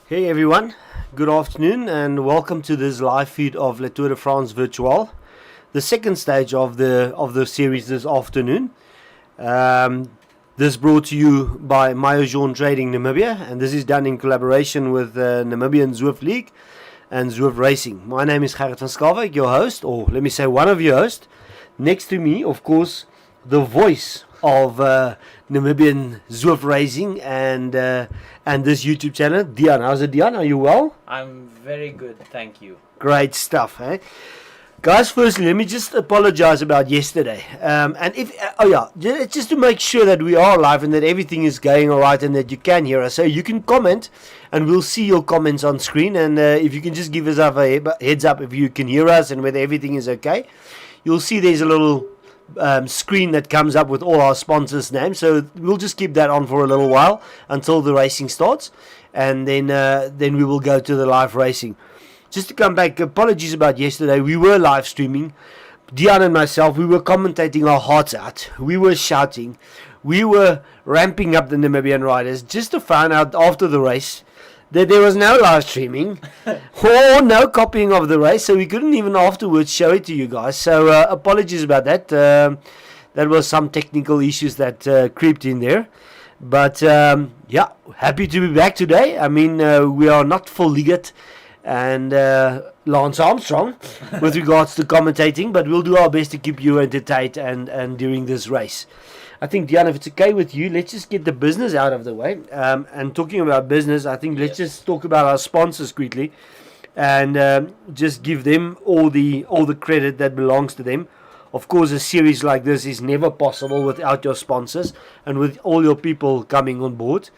Hey everyone, good afternoon and welcome to this live feed of Le Tour de France Virtual, the second stage of the series this afternoon. This brought to you by Welldone Trading Namibia, and this is done in collaboration with Namibian Zwift League and Zwift Racing. My name is Gerrit van Skalwyk, your host, or let me say one of your hosts. Next to me, of course, the voice of Namibian Zwift Racing and this YouTube channel, Diane. How's it, Diane? Are you well? I'm very good, thank you. Great stuff, eh? Guys, firstly, let me just apologize about yesterday. Just to make sure that we are live and that everything is going all right and that you can hear us. So you can comment and we'll see your comments on screen. And if you can just give us a heads up if you can hear us and whether everything is okay. You'll see there's a little screen that comes up with all our sponsors' names. So we'll just keep that on for a little while until the racing starts. And then we will go to the live racing. Just to come back, apologies about yesterday. We were live streaming. Diane and myself, we were commentating our hearts out. We were shouting. We were ramping up the Namibian riders just to find out after the race that there was no live streaming or no copying of the race. So we couldn't even afterwards show it to you guys. So apologies about that. That was some technical issues that creeped in there. But happy to be back today. I mean, we are not full Liggett and Lance Armstrong with regards to commentating, but we'll do our best to keep you entertained and during this race. I think, Diana, if it's okay with you, let's just get the business out of the way. And talking about business, I think let's just talk about our sponsors quickly and just give them all the credit that belongs to them. Of course, a series like this is never possible without your sponsors and with all your people coming on board.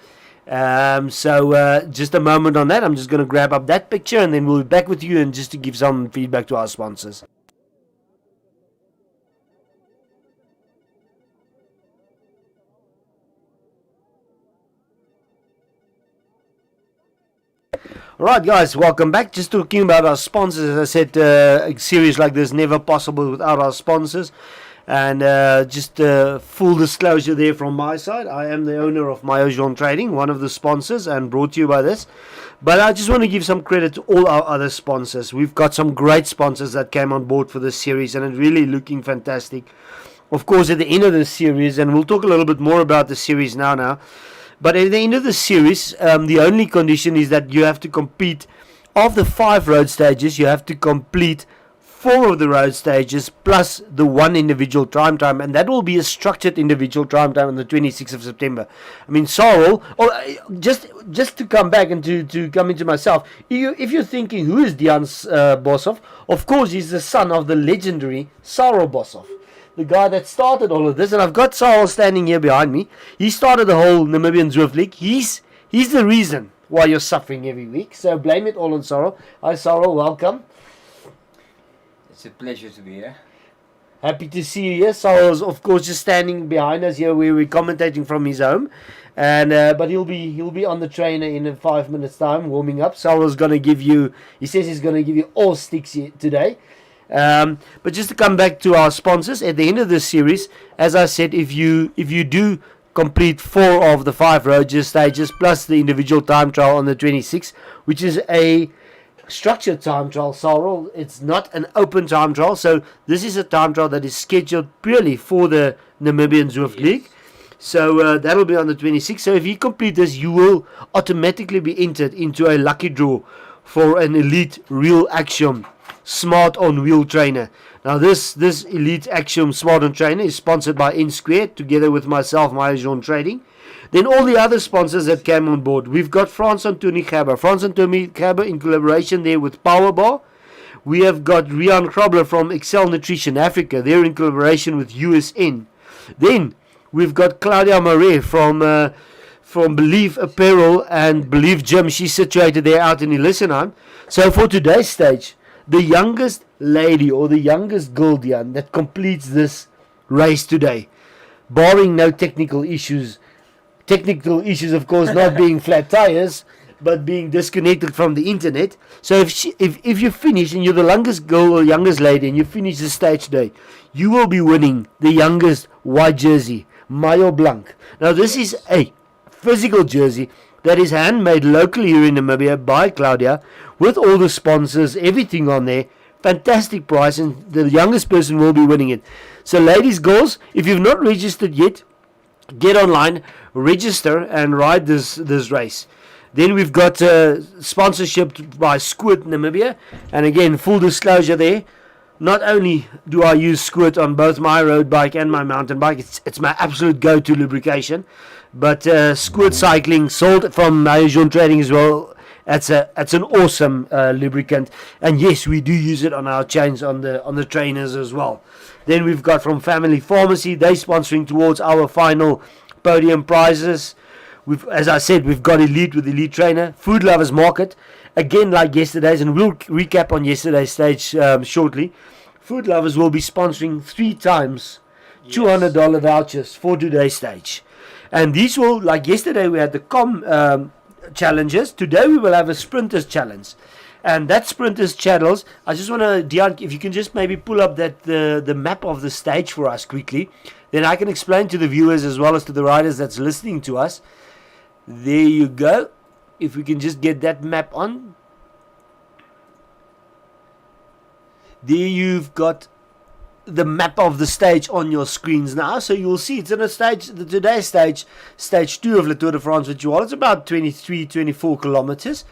So just a moment on that. I'm just going to grab up that picture and then we'll be back with you and just to give some feedback to our sponsors. Alright guys, welcome back. Just talking about our sponsors. As I said, a series like this never possible without our sponsors. And just full disclosure there from my side, I am the owner of Welldone Trading, one of the sponsors, and brought to you by this. But I just want to give some credit to all our other sponsors. We've got some great sponsors that came on board for this series, and it's really looking fantastic. Of course, at the end of the series, and we'll talk a little bit more about the series now. But at the end of the series, the only condition is that you have to compete. Of the 5 road stages, you have to complete 4 of the road stages plus the one individual time, and that will be a structured individual time on the 26th of September. I mean, Sarel, just to come back and to come into myself, if you're thinking, who is Diane Bosov? Of course, he's the son of the legendary Sarel Bosov, the guy that started all of this. And I've got Sarel standing here behind me. He started the whole Namibian Zwift League. He's the reason why you're suffering every week. So blame it all on Sarel. Hi Sarel, welcome. It's a pleasure to be here. Happy to see you here. Sarel's of course just standing behind us here where we're commentating from his home. And but he'll be on the trainer in 5 minutes time warming up. Sarel's gonna give you, he says he's gonna give you all sticks here today. But just to come back to our sponsors, at the end of this series, as I said, if you do complete 4 of the 5 road stages plus the individual time trial on the 26th, which is a structured time trial, Sarel, it's not an open time trial, so this is a time trial that is scheduled purely for the Namibian Zwift League. So that'll be on the 26th. So if you complete this, you will automatically be entered into a lucky draw for an elite real action Smart on Wheel trainer. Now this Elite Axiom Smart on trainer is sponsored by N Squared together with myself, Welldone Trading. Then all the other sponsors that came on board. We've got Frans-Antonie Gerber in collaboration there with Powerbar. We have got Rian Krobler from Excel Nutrition Africa. They're in collaboration with USN. Then we've got Claudia Marais from Believe Apparel and Believe Gym. She's situated there out in Elisenheim. So for today's stage, the youngest lady or the youngest girl, Diane, that completes this race today, barring no technical issues. Technical issues, of course, not being flat tires, but being disconnected from the internet. So if you finish and you're the youngest girl or youngest lady and you finish the stage today, you will be winning the youngest white jersey, Maillot Blanc. Now this is a physical jersey that is handmade locally here in Namibia by Claudia, with all the sponsors, everything on there. Fantastic price, and the youngest person will be winning it. So ladies, girls, if you've not registered yet, get online, register, and ride this race. Then we've got sponsorship by Squirt Namibia, and again, full disclosure there. Not only do I use Squirt on both my road bike and my mountain bike, it's my absolute go-to lubrication. But Squirt Cycling, sold from Namibian Trading as well. It's an awesome lubricant, and yes, we do use it on our chains on the trainers as well. Then we've got from Family Pharmacy, they sponsoring towards our final podium prizes. As I said, we've got Elite with Elite Trainer, Food Lovers Market, again like yesterday's, and we'll recap on yesterday's stage shortly. Food Lovers will be sponsoring 3 times $200 vouchers for today's stage, and these will, like yesterday we had the challenges. Today we will have a sprinters challenge, and that sprinters challenge, I just want to, Diane, if you can just maybe pull up that the map of the stage for us quickly, then I can explain to the viewers as well as to the riders that's listening to us. There you go. If we can just get that map on. There you've got the map of the stage on your screens now, so you'll see it's in a stage, today's stage 2 of Le Tour de France Virtual. It's about 23-24 kilometers.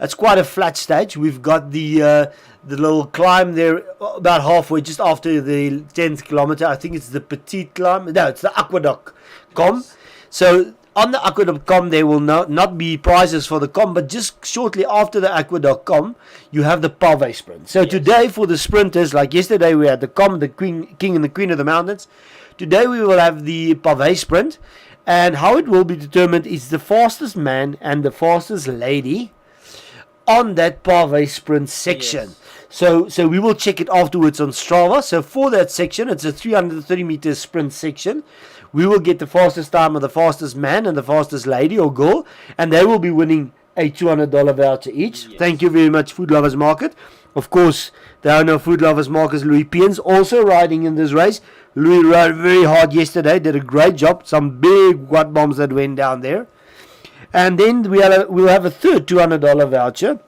It's quite a flat stage. We've got the little climb there about halfway, just after the 10th kilometer. I think it's the Petite climb. No, it's the Aqueduct Com. Yes. So on the Aqueduct Com, there will not be prizes for the Com, but just shortly after the Aqueduct Com, you have the Pavé Sprint. So today for the sprinters, like yesterday we had the Com, the King and the Queen of the Mountains. Today we will have the Pavé Sprint, and how it will be determined is the fastest man and the fastest lady on that Pavé Sprint section. Yes. So we will check it afterwards on Strava. So for that section, it's a 330 meter sprint section. We will get the fastest time of the fastest man and the fastest lady or girl, and they will be winning a $200 voucher each. Yes. Thank you very much, Food Lovers Market. Of course, the owner of Food Lovers Market, Louis Piens, also riding in this race. Louis rode very hard yesterday, did a great job. Some big watt bombs that went down there. And then we'll have a third $200 voucher,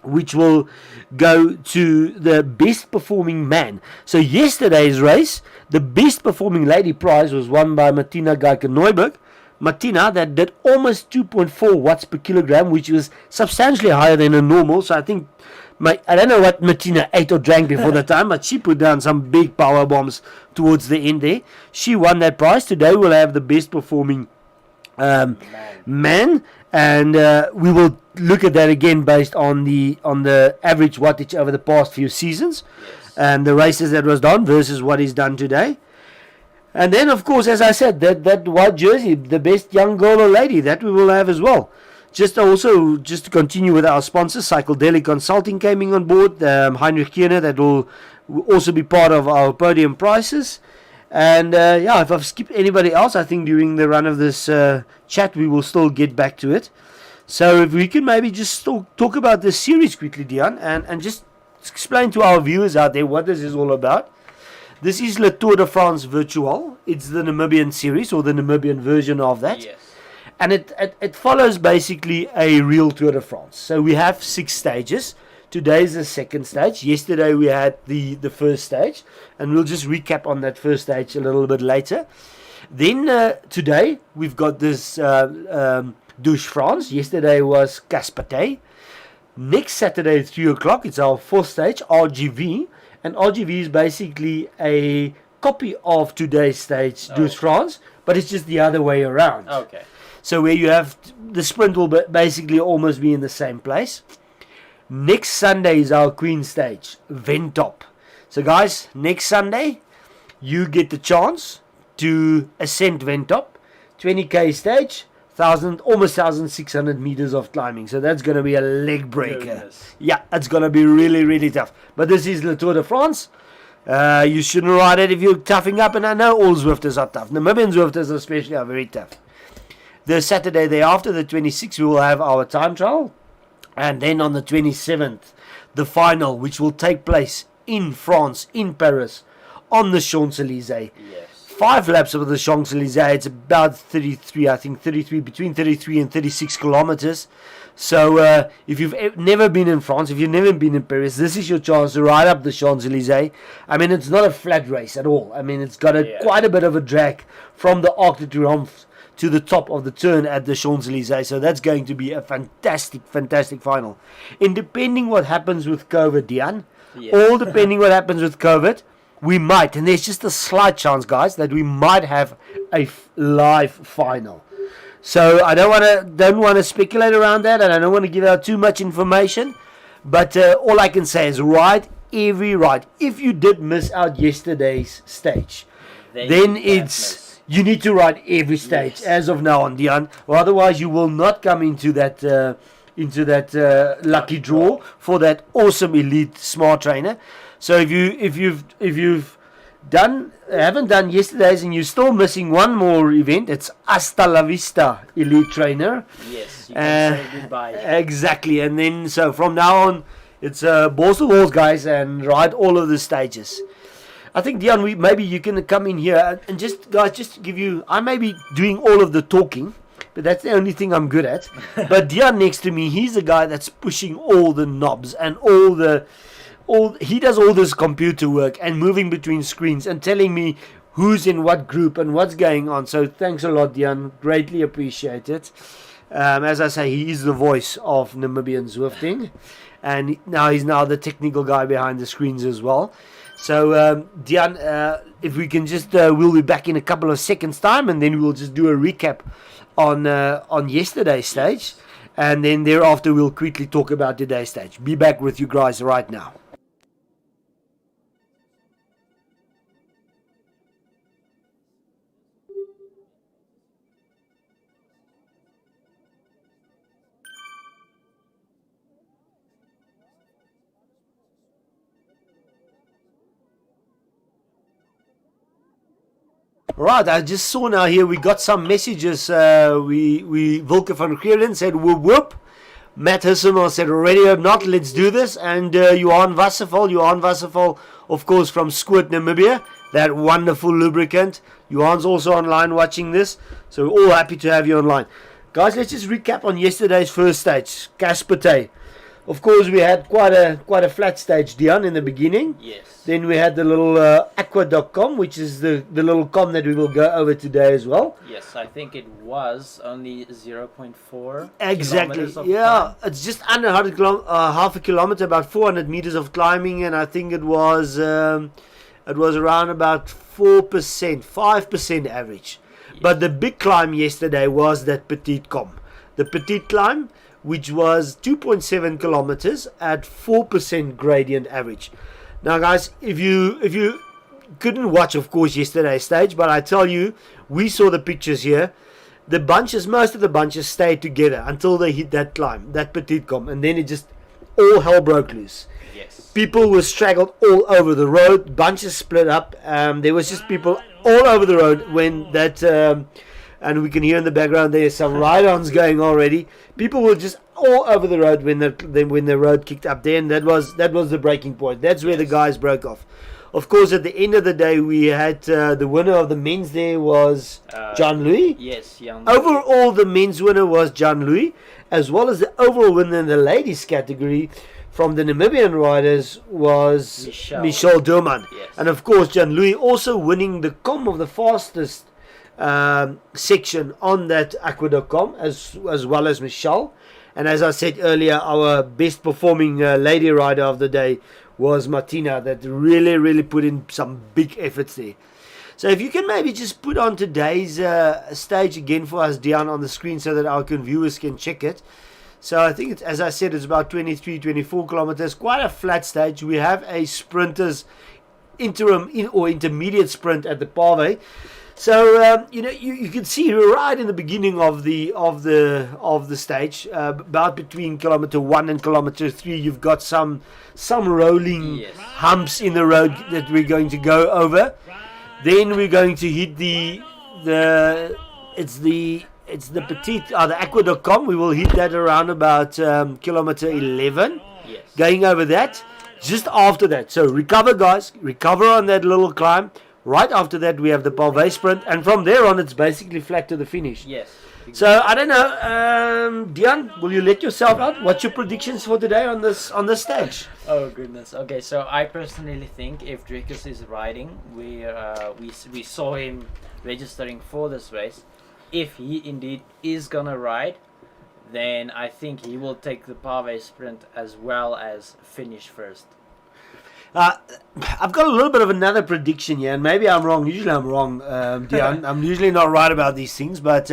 which will go to the best performing man. So yesterday's race, the best performing lady prize was won by Martina Geiken-Neuberg. Martina, that did almost 2.4 watts per kilogram, which was substantially higher than a normal. So I think, I don't know what Martina ate or drank before the time, but she put down some big power bombs towards the end there. She won that prize. Today we'll have the best performing man, and we will look at that again based on the average wattage over the past few seasons, and the races that was done versus what is done today. And then of course, as I said, that white jersey, the best young girl or lady, that we will have as well. Just to continue with our sponsors, Psychedelic Consulting came on board, Heinrich Kierner, that will also be part of our podium prizes. And if I've skipped anybody else, I think during the run of this chat we will still get back to it. So if we can maybe just talk about this series quickly, Diane, and just explain to our viewers out there what this is all about. This is Le Tour de France Virtual. It's the Namibian series, or the Namibian version of that. Yes. And it follows basically a real Tour de France. So we have 6 stages. Today is the second stage. Yesterday we had the first stage, and we'll just recap on that first stage a little bit later. Then today we've got this Douce France. Yesterday was Caspaté. Next Saturday at 3 o'clock, it's our fourth stage, RGV. And RGV is basically a copy of today's stage, Douce France, but it's just the other way around. Okay. So where you have the sprint will basically almost be in the same place. Next Sunday is our Queen stage, Ventop. So guys, next Sunday you get the chance to ascend Ventop, 20k stage, almost 1,600 meters of climbing. So that's going to be a leg breaker. Goodness. Yeah, it's going to be really, really tough. But this is Le Tour de France. You shouldn't ride it if you're toughing up, and I know all Zwifters are tough. Namibian Zwifters especially are very tough. The Saturday thereafter, the 26th, we will have our time trial. And then on the 27th, the final, which will take place in France, in Paris, on the Champs-Élysées. Yes. 5 laps of the Champs-Élysées. It's about 33, I think between 33 and 36 kilometers. So if you've never been in France, if you've never been in Paris, this is your chance to ride up the Champs-Élysées. I mean, it's not a flat race at all. I mean, it's got quite a bit of a drag from the Arc de Triomphe to the top of the turn at the Champs-Élysées. So that's going to be a fantastic final. And depending what happens with COVID, Diane, all depending what happens with COVID, we might, and there's just a slight chance, guys, that we might have a live final. So I don't want to speculate around that, and I don't want to give out too much information. But all I can say is ride every ride. If you did miss out yesterday's stage, then you need to ride every stage as of now on, Diane. Or otherwise, you will not come into that lucky draw for that awesome elite smart trainer. So if you've haven't done yesterday's and you're still missing one more event, it's Hasta la Vista Elite Trainer. Yes, you can say goodbye. Exactly, and then so from now on, it's balls to walls, guys, and ride all of the stages. I think, Diane, maybe you can come in here and just to give you, I may be doing all of the talking, but that's the only thing I'm good at. But Diane next to me, he's the guy that's pushing all the knobs and he does all this computer work and moving between screens and telling me who's in what group and what's going on. So thanks a lot, Diane. Greatly appreciate it. As I say, he is the voice of Namibian Zwifting, and he's now the technical guy behind the screens as well. So Diane, if we can just, we'll be back in a couple of seconds time, and then we'll just do a recap on yesterday's stage, and then thereafter we'll quickly talk about today's stage. Be back with you guys right now. Right, I just saw now here we got some messages. Wilke van Geeren said whoop whoop. Matt Hissema said ready or not, let's do this. And Johan Wasserval, of course, from Squirt, Namibia, that wonderful lubricant. Johan's also online watching this, so we're all happy to have you online. Guys, let's just recap on yesterday's first stage, Caspertay. Of course, we had quite a flat stage, Diane, in the beginning. Yes. Then we had the little aqua.com, which is the little com that we will go over today as well. Yes, I think it was only 0.4 exactly. kilometers of Yeah, climb. it's just under half a kilometer, about 400 meters of climbing, and I think it was around about 5% average. Yes. But the big climb yesterday was that petite com. The petite climb, which was 2.7 kilometers at 4% gradient average. Now, guys, if you couldn't watch, of course, yesterday's stage, but I tell you, we saw the pictures here. Most of the bunches stayed together until they hit that climb, that petite com, and then it just all hell broke loose. Yes. People were straggled all over the road. Bunches split up. There was just people all over the road when that. And we can hear in the background there's some ride-ons going already. People were just all over the road when the road kicked up there, and that was the breaking point. That's where the guys broke off. Of course, at the end of the day, we had the winner of the men's there was Jean-Louis. Yes, Jan. Overall, the men's winner was Jean-Louis, as well as the overall winner in the ladies category from the Namibian riders was Michel Durman. Yes. And of course, Jean-Louis also winning the com of the fastest section on that aqua.com as well as Michelle. And as I said earlier, our best performing lady rider of the day was Martina, that really put in some big efforts there. So if you can maybe just put on today's stage again for us, Diane, on the screen so that our viewers can check it. So I think, as I said, it's about 24 kilometers, quite a flat stage. We have a sprinter's intermediate sprint at the Pave. So you can see right in the beginning of the stage, about between kilometer 1 and kilometer 3, you've got some rolling humps in the road that we're going to go over. Then we're going to hit the petite the aqua.com. We will hit that around about kilometer 11. Yes. Going over that. Just after that, so recover, guys. Recover on that little climb. Right after that, we have the Palvé sprint, and from there on, it's basically flat to the finish. Yes. So I don't know, Diane, will you let yourself out? What's your predictions for today on this stage? Oh goodness. Okay, so I personally think if Drikus is riding, we saw him registering for this race. If he indeed is gonna ride, then I think he will take the Palvé sprint as well as finish first. I've got a little bit of another prediction here, and maybe I'm wrong. Usually I'm wrong, Diane. I'm usually not right about these things, but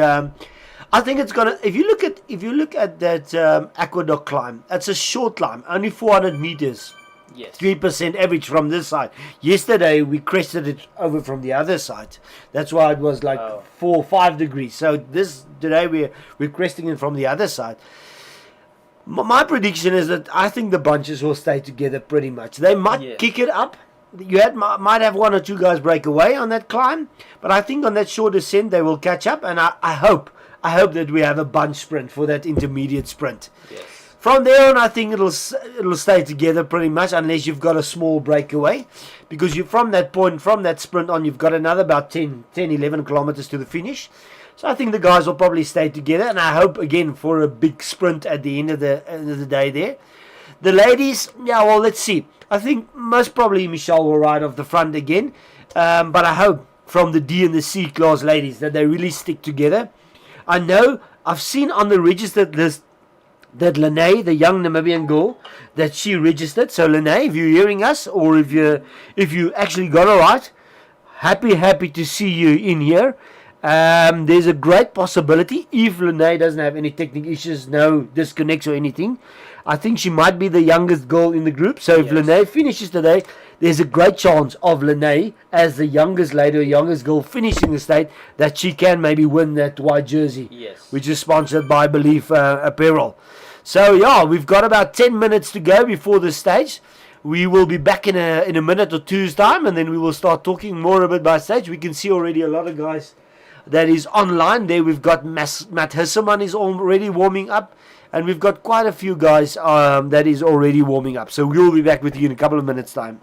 I think it's gonna. If you look at that aqueduct climb, it's a short climb, only 400 meters. Yes. 3% average from this side. Yesterday we crested it over from the other side. That's why it was like 4 or 5 degrees. So today we're cresting it from the other side. My prediction is that I think the bunches will stay together pretty much. They might kick it up. You might have 1 or 2 guys break away on that climb, but I think on that short descent they will catch up. And I hope that we have a bunch sprint for that intermediate sprint. Yes. From there on, I think it'll stay together pretty much, unless you've got a small breakaway, because from that sprint on, you've got another about 11 kilometers to the finish. So I think the guys will probably stay together, and I hope again for a big sprint at the end of the day there. The ladies, yeah, well, let's see. I think most probably Michelle will ride off the front again, but I hope from the D and the C class ladies that they really stick together. I know I've seen on the registered list that Lene, the young Namibian girl, that she registered. So Lene, if you're hearing us, or if you actually got it right, happy to see you in here. There's a great possibility, if Lene doesn't have any technical issues, no disconnects or anything, I think she might be the youngest girl in the group. So if Lene finishes today, there's a great chance of Lene as the youngest lady or youngest girl finishing the state, that she can maybe win that white jersey, which is sponsored by Belief Apparel. So yeah, we've got about 10 minutes to go before the stage. We will be back in a minute or two's time, and then we will start talking more about by stage. We can see already a lot of guys that is online. There we've got Matt Hisseman is already warming up, and we've got quite a few guys that is already warming up. So we'll be back with you in a couple of minutes time.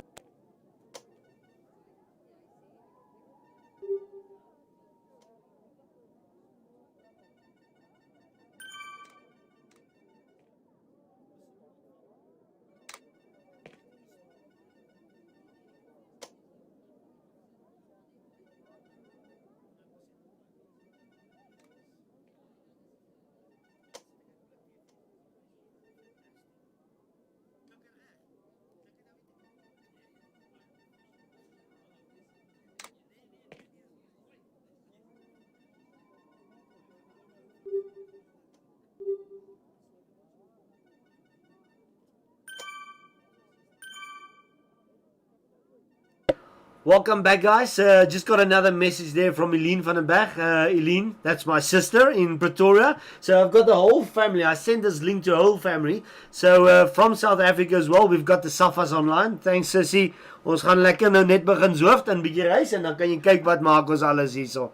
Welcome back, guys. Just got another message there from Eileen van den Berg. Eileen, that's my sister in Pretoria. So I've got the whole family. I sent this link to the whole family. So from South Africa as well, we've got the Safas online. Thanks, Sissy. Ons gaan lekker nou net begin Zwift en bietjie reis, en dan kan jy kyk wat maak ons alles hierso.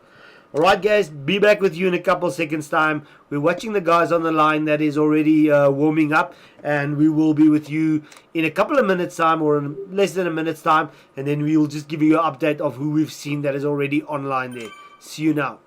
Alright guys, be back with you in a couple seconds time. We're watching the guys on the line that is already warming up, and we will be with you in a couple of minutes time, or in less than a minute's time, and then we will just give you an update of who we've seen that is already online there. See you now.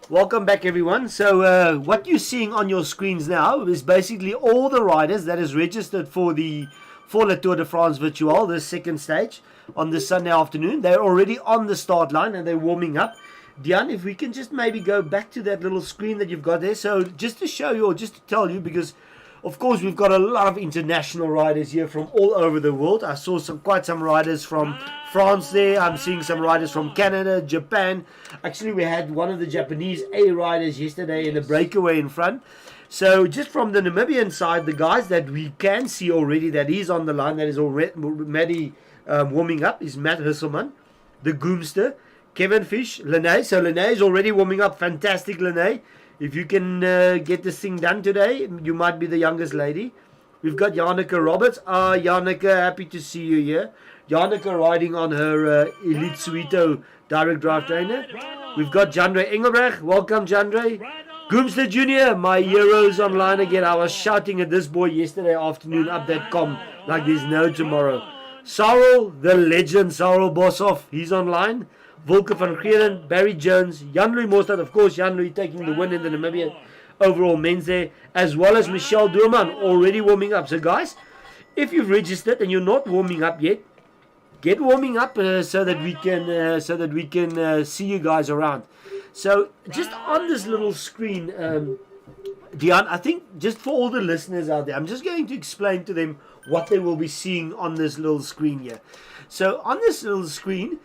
Welcome back, everyone. So what you're seeing on your screens now is basically all the riders that is registered for the Tour de France Virtual, this second stage, on this Sunday afternoon. They're already on the start line and they're warming up. Diane, if we can just maybe go back to that little screen that you've got there. So just to show you, or just to tell you, because Of course, we've got a lot of international riders here from all over the world. I saw quite some riders from France there. I'm seeing some riders from Canada, Japan. Actually, we had one of the Japanese A riders yesterday in the breakaway in front. So just from the Namibian side, the guys that we can see already that is on the line, that is already warming up, is Matt Husselman, the Goomster, Kevin Fish, Lene. So Lene is already warming up. Fantastic, Lene. If you can get this thing done today, you might be the youngest lady. We've got Janneke Roberts. Janneke, happy to see you here. Janneke riding on her Elite Suito direct drive trainer. We've got Jandre Engelbrecht. Welcome, Jandre. Goomster Jr., my heroes online again. I was shouting at this boy yesterday afternoon up that com like there's no tomorrow. Sarel, the legend, Sarel Bosov, he's online. Volker van Geeren, Barry Jones, Jan-Louis Mostad, of course, Jan-Louis taking the win in the Namibian overall men's there, as well as Michel Durman already warming up. So guys, if you've registered and you're not warming up yet, get warming up so that we can see you guys around. So just on this little screen, Diane, I think just for all the listeners out there, I'm just going to explain to them what they will be seeing on this little screen here. So on this little screen,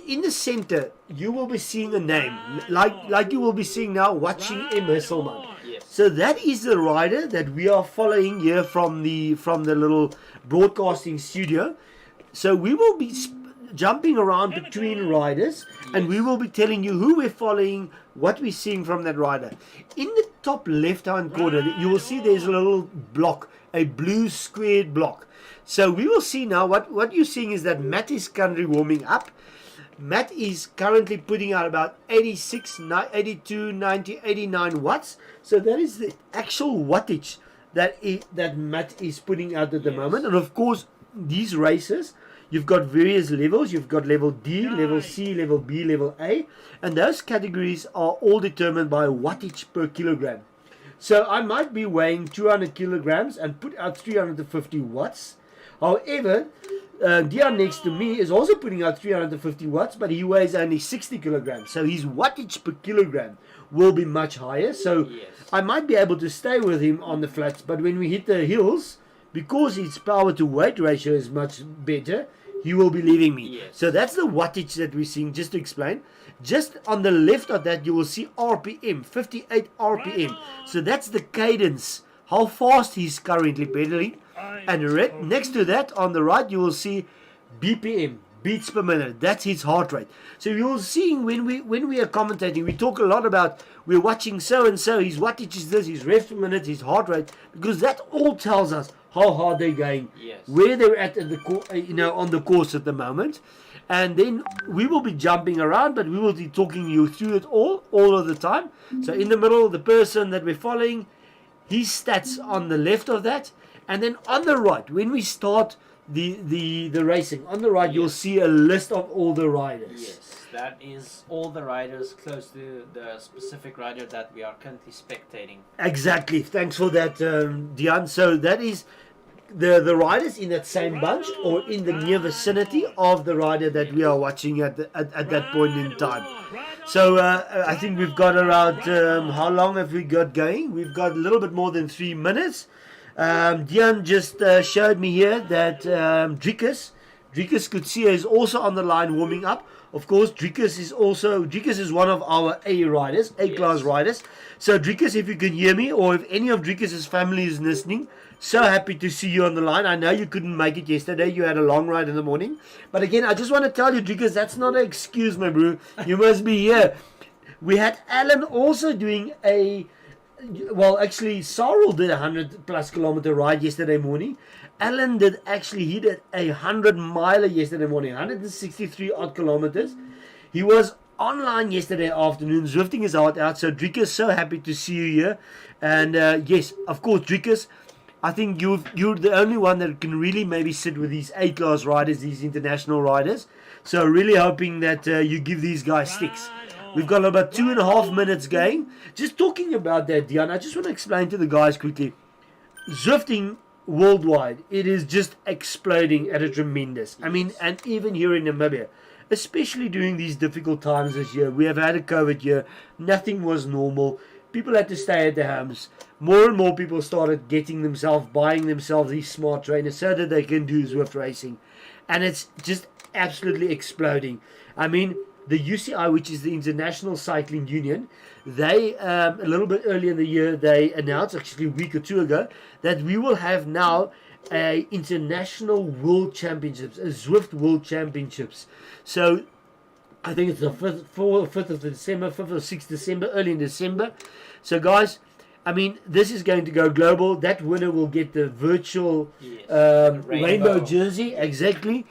in the center, you will be seeing a name, like you will be seeing now, watching M. Hesselman. Yes. So that is the rider that we are following here from the little broadcasting studio. So we will be jumping around between riders, and we will be telling you who we're following, what we're seeing from that rider. In the top left-hand corner, you will see there's a little block, a blue squared block. So we will see now, what you're seeing is that Matt is currently warming up. Matt is currently putting out about 86, 82, 90, 89 watts. So that is the actual wattage that Matt is putting out at the moment. And of course, these races, you've got various levels. You've got level D, level C, level B, level A. And those categories are all determined by wattage per kilogram. So I might be weighing 200 kilograms and put out 350 watts. However, Dion next to me is also putting out 350 watts, but he weighs only 60 kilograms. So his wattage per kilogram will be much higher. So Yes. I might be able to stay with him on the flats, but when we hit the hills, because his power to weight ratio is much better, he will be leaving me. Yes. So that's the wattage that we're seeing, just to explain. Just on the left of that, you will see RPM, 58 RPM. So that's the cadence, how fast he's currently pedaling. And right next to that, on the right, you will see BPM, beats per minute. That's his heart rate. So you're seeing when we are commentating, we talk a lot about, we're watching so and so, his wattage is this, his revs per minute, his heart rate, because that all tells us how hard they're going, Yes. where they're at the on the course at the moment. And then we will be jumping around, but we will be talking you through it all of the time. So in the middle, the person that we're following, his stats on the left of that. And then on the right, when we start the racing, on the right, you'll see a list of all the riders. Yes, that is all the riders close to the specific rider that we are currently spectating. Exactly. Thanks for that, Diane. So that is the riders in that same bunch or in the near vicinity of the rider that we are watching at that point in time. So I think we've got around, how long have we got going? We've got a little bit more than 3 minutes. Diane just showed me here that Drikus Coetzee is also on the line warming up. Of course, Drikus is one of our A riders, A-class riders. So Drikus, if you can hear me, or if any of Drikus's family is listening, so happy to see you on the line. I know you couldn't make it yesterday. You had a long ride in the morning. But again, I just want to tell you, Drikus, that's not an excuse, my bro. You must be here. We had Alan also doing actually, Sarel did 100 plus kilometer ride yesterday morning. Alan did a 100 miler yesterday morning, 163 odd kilometers. He was online yesterday afternoon, Zwifting his heart out. So Drikus, so happy to see you here. And yes, of course, Drikus, I think you're the only one that can really maybe sit with these A-class riders, these international riders. So really hoping that you give these guys sticks. We've got about 2.5 minutes going. Just talking about that, Diane, I just want to explain to the guys quickly. Zwifting worldwide, it is just exploding at a tremendous. I mean, and even here in Namibia, especially during these difficult times this year, we have had a COVID year. Nothing was normal. people had to stay at their homes, more and more people started buying themselves these smart trainers so that they can do Zwift racing. And it's just absolutely exploding. I mean, the UCI, which is the International Cycling Union, they, a little bit earlier in the year, they announced, actually a week or two ago, that we will have now a international world championships, a Zwift world championships. So I think it's the 5th of December, 5th or 6th December, early in December. So guys, I mean, this is going to go global. That winner will get the virtual rainbow jersey, exactly.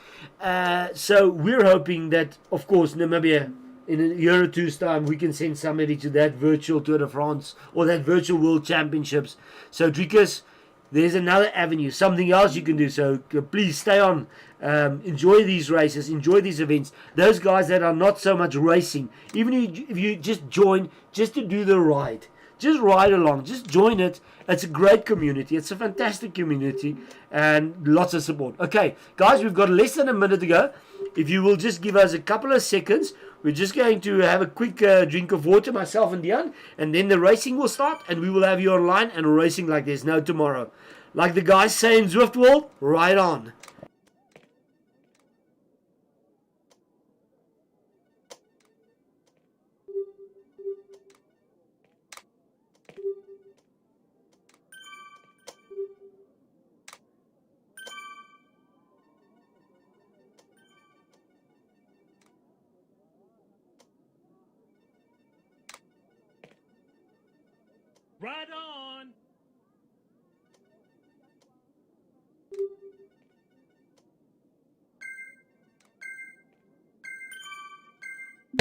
So we're hoping that, of course, Namibia, in a year or two's time, we can send somebody to that virtual Tour de France or that virtual World Championships. So Drikus, there's another avenue, something else you can do. So please stay on, enjoy these races, enjoy these events. Those guys that are not so much racing, even if you just join just to do the ride, just ride along, just join it. It's a great community. It's a fantastic community and lots of support. Okay, guys, we've got less than a minute to go. If you will just give us a couple of seconds, we're just going to have a quick drink of water, myself and Diane, and then the racing will start, and we will have you online and racing like there's no tomorrow. Like the guys say in Zwift World, ride on. Right on!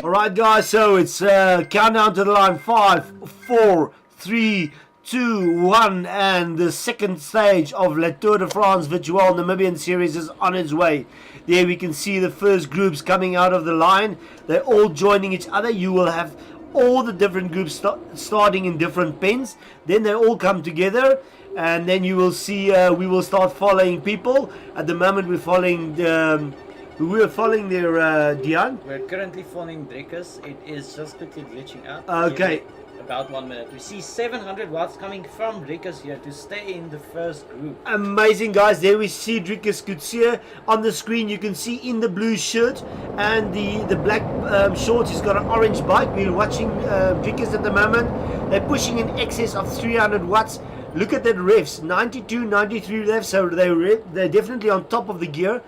Alright guys, so it's countdown to the line. 5, 4, 3, 2, 1, and the second stage of Le Tour de France Virtual Namibian Series is on its way. There we can see the first groups coming out of the line. They're all joining each other. You will have all the different groups starting in different pens. Then they all come together, and then you will see we will start following people. At the moment we're following their Diane. We're currently following Drikus. It is just quickly glitching out. Okay. About 1 minute. We see 700 watts coming from Drikus here to stay in the first group. Amazing, guys. There we see Drikus Coetzee on the screen. You can see in the blue shirt and the black shorts. He's got an orange bike. We're watching Drikus at the moment. They're pushing in excess of 300 watts. Look at that revs, 92, 93 revs. So they're definitely on top of the gear.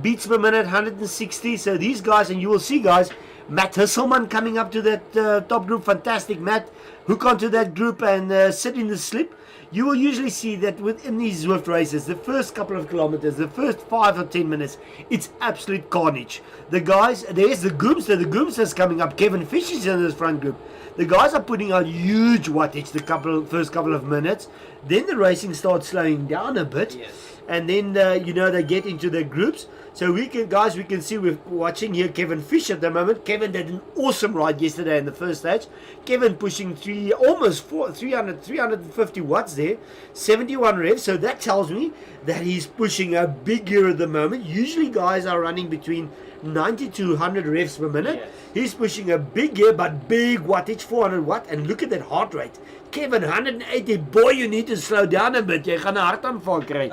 Beats per minute, 160. So these guys, and you will see, guys, Matt Hisselman coming up to that top group. Fantastic, Matt. Hook onto that group and sit in the slip. You will usually see that within these Zwift races, the first couple of kilometers, the first 5 or 10 minutes, it's absolute carnage. The guys, there's the Goomster. The Goomster's coming up. Kevin Fish is in this front group. The guys are putting out huge wattage the first couple of minutes. Then the racing starts slowing down a bit. Yes. And then, they get into their groups. So we can see we're watching here Kevin Fish at the moment. Kevin did an awesome ride yesterday in the first stage. Kevin pushing 350 watts there, 71 revs. So that tells me that he's pushing a big gear at the moment. Usually guys are running between 90 to 100 revs per minute. Yes. He's pushing a big gear, but big wattage, 400 watt. And look at that heart rate. Kevin, 180. Boy, you need to slow down a bit. Jy gaan 'n hartaanval kry.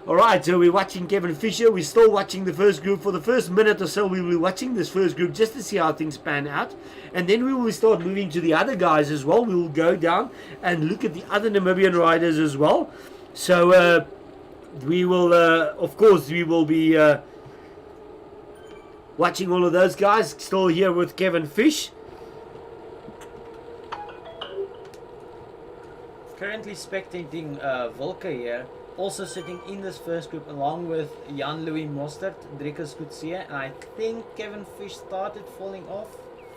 Alright, so we're watching Kevin Fisher. We're still watching the first group. For the first minute or so, we will be watching this first group just to see how things pan out. And then we will start moving to the other guys as well. We will go down and look at the other Namibian riders as well. So we will, of course, we will be watching all of those guys. Still here with Kevin Fish. Currently spectating Volker here, also sitting in this first group along with Jan-Louis Mostert, Drikus Coetzee, and I think Kevin Fish started falling off.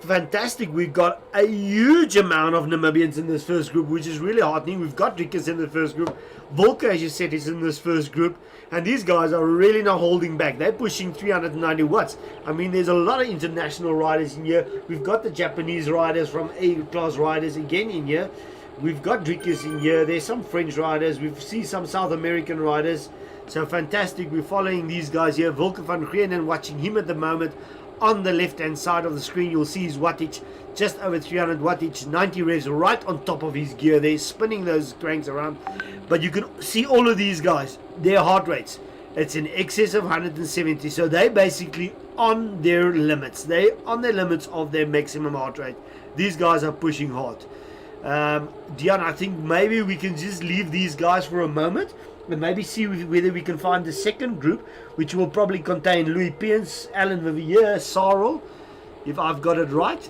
Fantastic. We've got a huge amount of Namibians in this first group, which is really heartening. We've got Drikus in the first group. Volker, as you said, is in this first group. And these guys are really not holding back. They're pushing 390 watts. I mean, there's a lot of international riders in here. We've got the Japanese riders from A-class riders again in here. We've got Drikus in here. There's some French riders. We see some South American riders. So fantastic. We're following these guys here. Volker van Grienen, watching him at the moment on the left hand side of the screen, you'll see his wattage, just over 300 wattage, 90 revs right on top of his gear. They're spinning those cranks around. But you can see all of these guys, their heart rates. It's in excess of 170. So they basically on their limits. They on the limits of their maximum heart rate. These guys are pushing hard. Dion, I think maybe we can just leave these guys for a moment and maybe see whether we can find the second group, which will probably contain Louis Peens, Alan Vivier, Sarel, if I've got it right.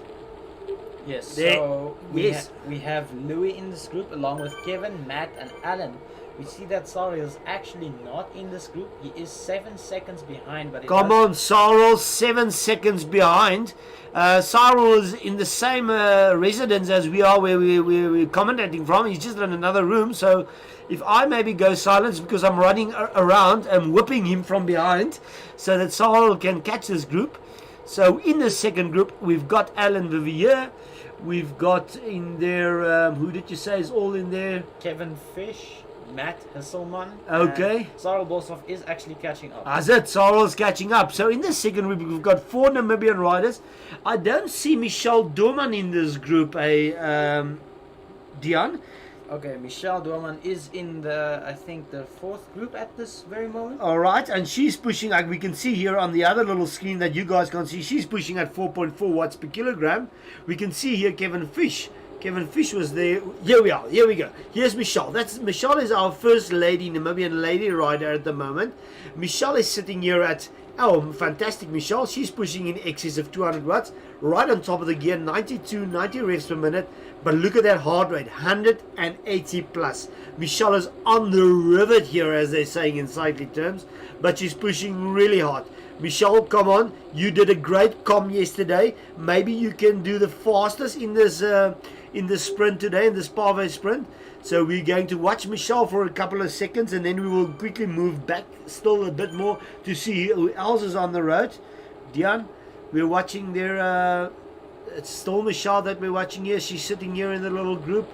Yes, There- so yes. we have Louis in this group along with Kevin, Matt and Alan. We see that Sarel is actually not in this group. He is 7 seconds behind, but Come on, Sarel, 7 seconds behind. Sarel is in the same residence as we are, where we're commentating from. He's just in another room. So if I maybe go silent, because I'm running around and whipping him from behind so that Sarel can catch this group. So in the second group, we've got Alan Vivier. We've got in there, who did you say is all in there? Kevin Fish, Matt Hasselman. Okay. and Sarel Bosov is actually catching up. As it, Sarel's catching up. So in the second group, we've got 4 Namibian riders. I don't see Michelle Durman in this group, Dion. Okay, Michelle Durman is in the, I think, the 4th group at this very moment. All right, and she's pushing, like we can see here on the other little screen that you guys can't see, she's pushing at 4.4 watts per kilogram. We can see here Kevin Fish. Kevin Fish was there. Here we are. Here we go. Here's Michelle. Michelle is our first lady, Namibian lady rider at the moment. Michelle is sitting here at, oh, fantastic Michelle. She's pushing in excess of 200 watts, right on top of the gear, 90 revs per minute. But look at that heart rate, 180 plus. Michelle is on the rivet here, as they're saying in cycling terms, but she's pushing really hard. Michelle, come on. You did a great com yesterday. Maybe you can do the fastest in this sprint today, in this Pave sprint. So we're going to watch Michelle for a couple of seconds, and then we will quickly move back still a bit more to see who else is on the road. Dion, we're watching there. It's still Michelle that we're watching here. She's sitting here in the little group.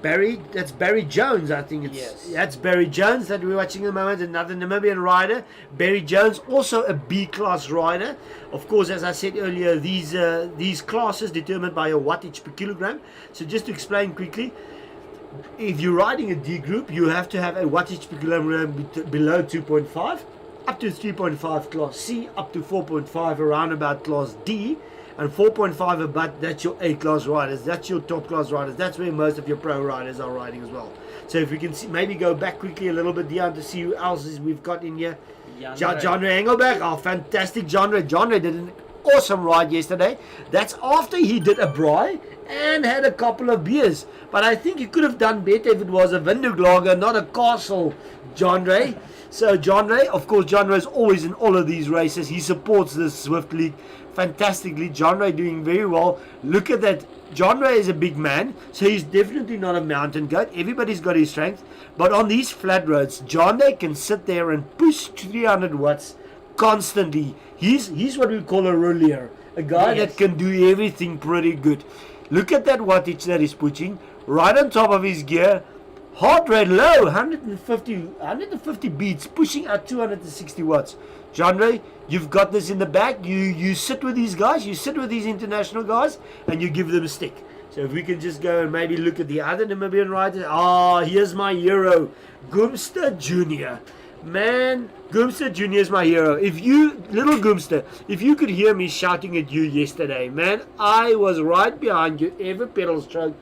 That's Barry Jones, I think it's. Yes. That's Barry Jones that we're watching at the moment, another Namibian rider. Barry Jones, also a B-class rider. Of course, as I said earlier, these classes determined by your wattage per kilogram. So just to explain quickly, if you're riding a D group, you have to have a wattage per kilogram below 2.5, up to 3.5 class C, up to 4.5 around about class D, and 4.5 above, that's your A class riders, that's your top class riders, that's where most of your pro riders are riding as well. So if we can see, maybe go back quickly a little bit down to see who else we've got in here. John Ray Engelberg, oh fantastic John Ray. John Ray did an awesome ride yesterday. That's after he did a braai and had a couple of beers. But I think he could have done better if it was a Windhoek lager, not a castle, John Ray. So John Ray, of course, John Ray is always in all of these races. He supports the Zwift League fantastically. John Ray doing very well. Look at that. John Ray is a big man, so he's definitely not a mountain goat. Everybody's got his strength. But on these flat roads, John Ray can sit there and push 300 watts constantly. He's what we call a roller. A guy that can do everything pretty good. Look at that wattage that he's pushing. Right on top of his gear. Heart rate low, 150 beats, pushing at 260 watts. John Ray, you've got this in the back. You sit with these guys, you sit with these international guys, and you give them a stick. So if we can just go and maybe look at the other Namibian riders. Here's my hero, Goomster Jr. Man, Goomster Jr. is my hero. Little Goomster, if you could hear me shouting at you yesterday, man, I was right behind you every pedal stroke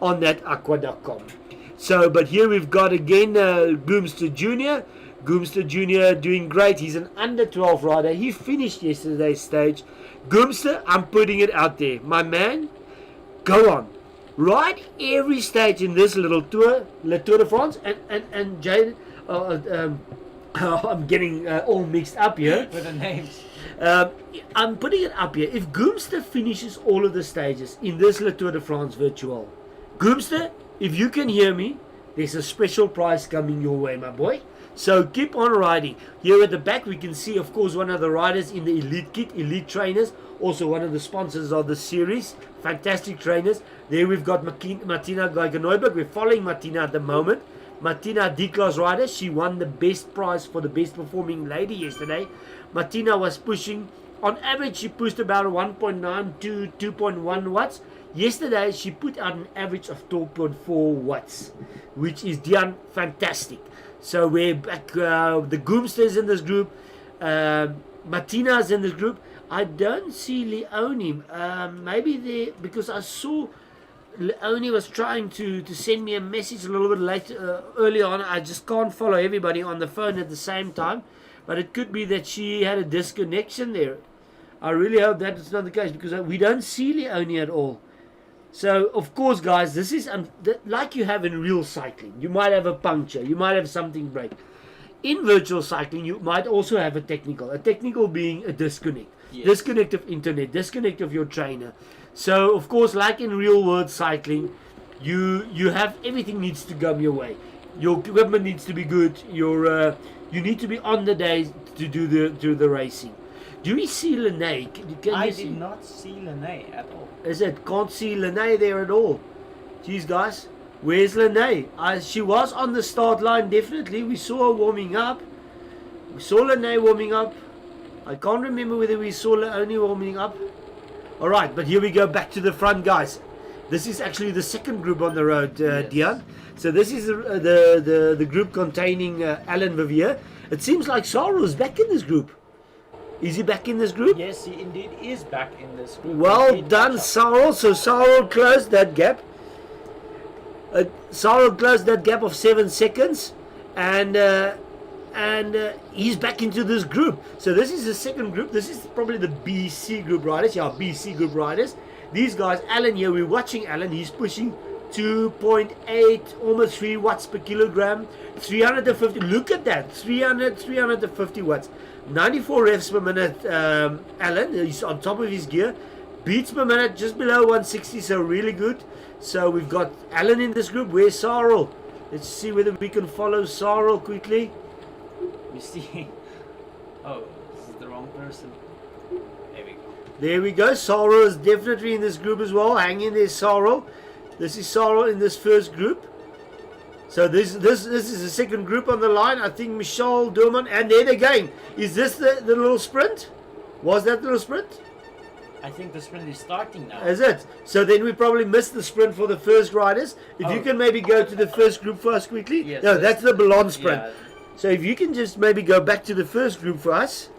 on that aqua.com. So, but here we've got again Goomster Jr. Goomster Jr. doing great. He's an under 12 rider. He finished yesterday's stage. Goomster, I'm putting it out there. My man, go on. Ride every stage in this little tour, Le Tour de France. And Jade, I'm getting all mixed up here. With the names. I'm putting it up here. If Goomster finishes all of the stages in this Le Tour de France virtual, Goomster, if you can hear me, there's a special prize coming your way, my boy. So keep on riding. Here at the back, we can see, of course, one of the riders in the Elite Kit, Elite Trainers. Also one of the sponsors of the series. Fantastic trainers. There we've got Martina Geiger-Neuberg. We're following Martina at the moment. Martina, D-class rider. She won the best prize for the best performing lady yesterday. Martina was pushing, on average, she pushed about 1.9 to 2.1 watts. Yesterday, she put out an average of 12.4 watts, which is damn fantastic. So we're back. The Goomster's in this group. Martina's in this group. I don't see Leonie. Maybe they, because I saw Leonie was trying to send me a message a little bit later, early on. I just can't follow everybody on the phone at the same time. But it could be that she had a disconnection there. I really hope that is not the case, because we don't see Leonie at all. So, of course, guys, this is like you have in real cycling. You might have a puncture. You might have something break. In virtual cycling, you might also have a technical. A technical being a disconnect. Yes. Disconnect of internet. Disconnect of your trainer. So, of course, like in real world cycling, you have everything needs to go your way. Your equipment needs to be good. You need to be on the day to do the racing. Do we see Lene? I did not see Lene at all. Is it? Can't see Lene there at all. Jeez, guys. Where's Lene? She was on the start line, definitely. We saw her warming up. We saw Lene warming up. I can't remember whether we saw Leonie warming up. Alright, but here we go back to the front, guys. This is actually the second group on the road, yes. Diane. So this is the group containing Alan Vivier. It seems like Sarah is back in this group. Is he back in this group? Yes, he indeed is back in this group. Well done, Sarah. So Sarah closed that gap. Sarah closed that gap of 7 seconds, and he's back into this group. So this is the second group. This is probably the BC group riders. Yeah, BC group riders. These guys, Alan here, we're watching Alan. He's pushing 2.8, almost 3 watts per kilogram. 350. Look at that. 350 watts. 94 revs per minute. Alan, he's on top of his gear. Beats per minute, just below 160. So really good. So we've got Alan in this group. Where's Sarl? Let's see whether we can follow Sarl quickly. We see. Oh, this is the wrong person. There we go. There we go. Sarl is definitely in this group as well. Hang in there, Sarl. This is Sarl in this first group. So this is the second group on the line. I think Michelle, Durman, and there they're going. Is this the little sprint? Was that the little sprint? I think the sprint is starting now. Is it? So then we probably missed the sprint for the first riders. If you can maybe go to the first group for us quickly. Yes, no, that's the Ballon sprint. Yeah. So if you can just maybe go back to the first group for us.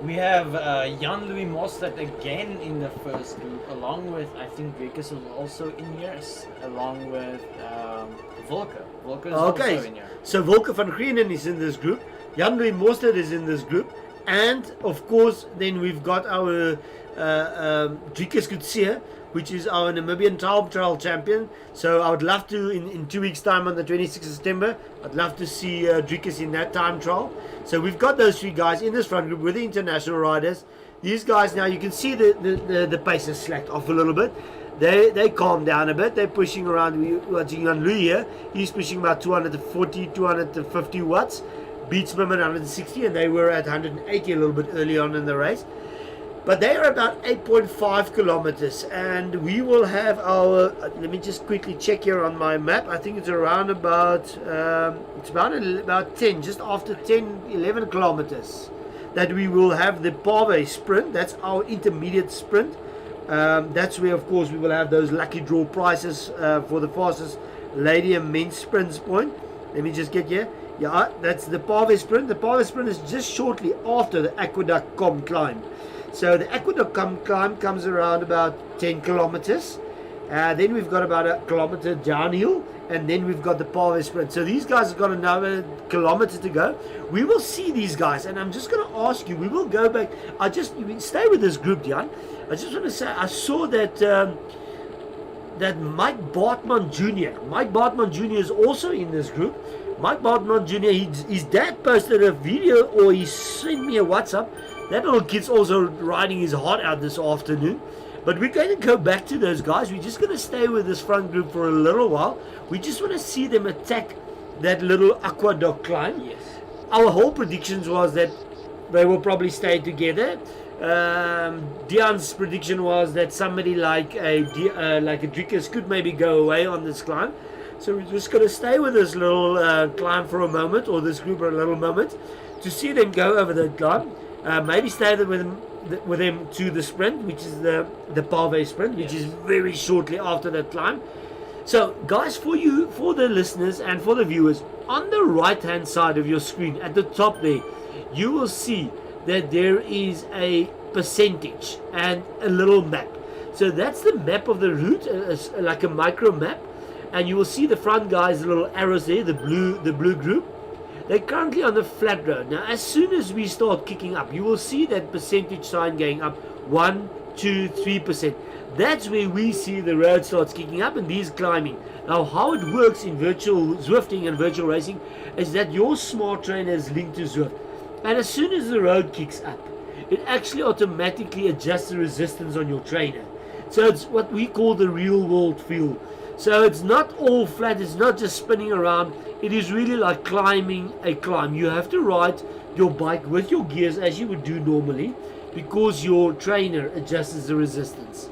We have Jan-Louis Mostert again in the first group, along with, I think Drikus is also in here, along with Volker. Volker is also in here. So Volker van Grienen is in this group. Jan-Louis Mostert is in this group. And, of course, then we've got our Drikus Coetzee, which is our Namibian Time Trial champion. So I would love to, in 2 weeks' time on the 26th of September, I'd love to see Drikus in that time trial. So we've got those 3 guys in this front group with the international riders. These guys now, you can see the pace has slacked off a little bit. They calmed down a bit. They're pushing around. We're watching Jan-Louis here. He's pushing about 240, 250 watts. Beats them at 160, and they were at 180 a little bit early on in the race. But they are about 8.5 kilometers, and we will have our, let me just quickly check here on my map. I think it's around about, it's about 10, just after 10, 11 kilometers that we will have the Pave sprint. That's our intermediate sprint. That's where, of course, we will have those lucky draw prizes for the fastest lady and men's sprints point. Let me just get here. Yeah, that's the Pave sprint. The Pave sprint is just shortly after the Aqueduct climb. So the Aqueduct climb comes around about 10 kilometers. Then we've got about a kilometer downhill, and then we've got the Pave sprint. So these guys have got another kilometer to go. We will see these guys, and I'm just going to ask you, we will go back. You stay with this group, Jan. I just want to say, I saw that that Mike Bartman Jr. is also in this group. Mike Bartman Jr., his dad posted a video, or he sent me a WhatsApp. That little kid's also riding his heart out this afternoon. But we're going to go back to those guys. We're just going to stay with this front group for a little while. We just want to see them attack that little Aqueduct climb. Yes. Our whole predictions was that they will probably stay together. Diane's prediction was that somebody like a Drikus could maybe go away on this climb. So we're just going to stay with this little climb for a moment, or this group for a little moment, to see them go over the climb. Maybe stay there with them to the sprint, which is the Pave sprint, which is very shortly after that climb. So guys, for the listeners and for the viewers, on the right hand side of your screen at the top there, you will see that there is a percentage and a little map. So that's the map of the route, like a micro map, and you will see the front guys, the little arrows there, the blue group. They're currently on the flat road. Now as soon as we start kicking up, you will see that percentage sign going up 1, 2, 3%. That's where we see the road starts kicking up and these climbing. Now how it works in virtual Zwifting and virtual racing is that your smart trainer is linked to Zwift. And as soon as the road kicks up, it actually automatically adjusts the resistance on your trainer. So it's what we call the real world feel. So it's not all flat, it's not just spinning around. It is really like climbing a climb. You have to ride your bike with your gears as you would do normally, because your trainer adjusts the resistance.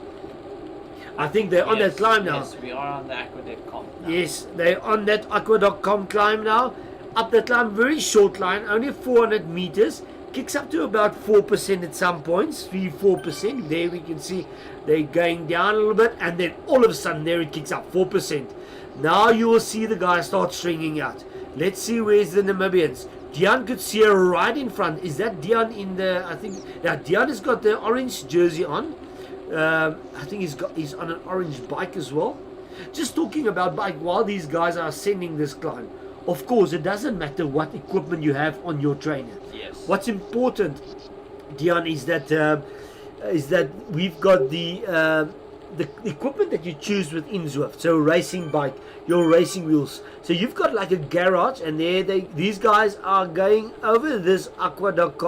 I think they're on that climb now. Yes, we are on the aqueduct comp now. Yes, they're on that aqueduct climb now. Up the climb, very short line, only 400 meters. Kicks up to about 4% at some points, 3-4%. There we can see they're going down a little bit, and then all of a sudden there it kicks up 4%. Now you will see the guys start stringing out. Let's see where's the Namibians. Diane Coetzee right in front. Is that Diane in the? I think Diane has got the orange jersey on. I think he's on an orange bike as well. Just talking about bike while these guys are ascending this climb. Of course, it doesn't matter what equipment you have on your trainer. Yes. What's important, Diane, is that we've got the equipment that you choose within Zwift. So racing bike, your racing wheels. So you've got like a garage, and these guys are going over this aqueduct.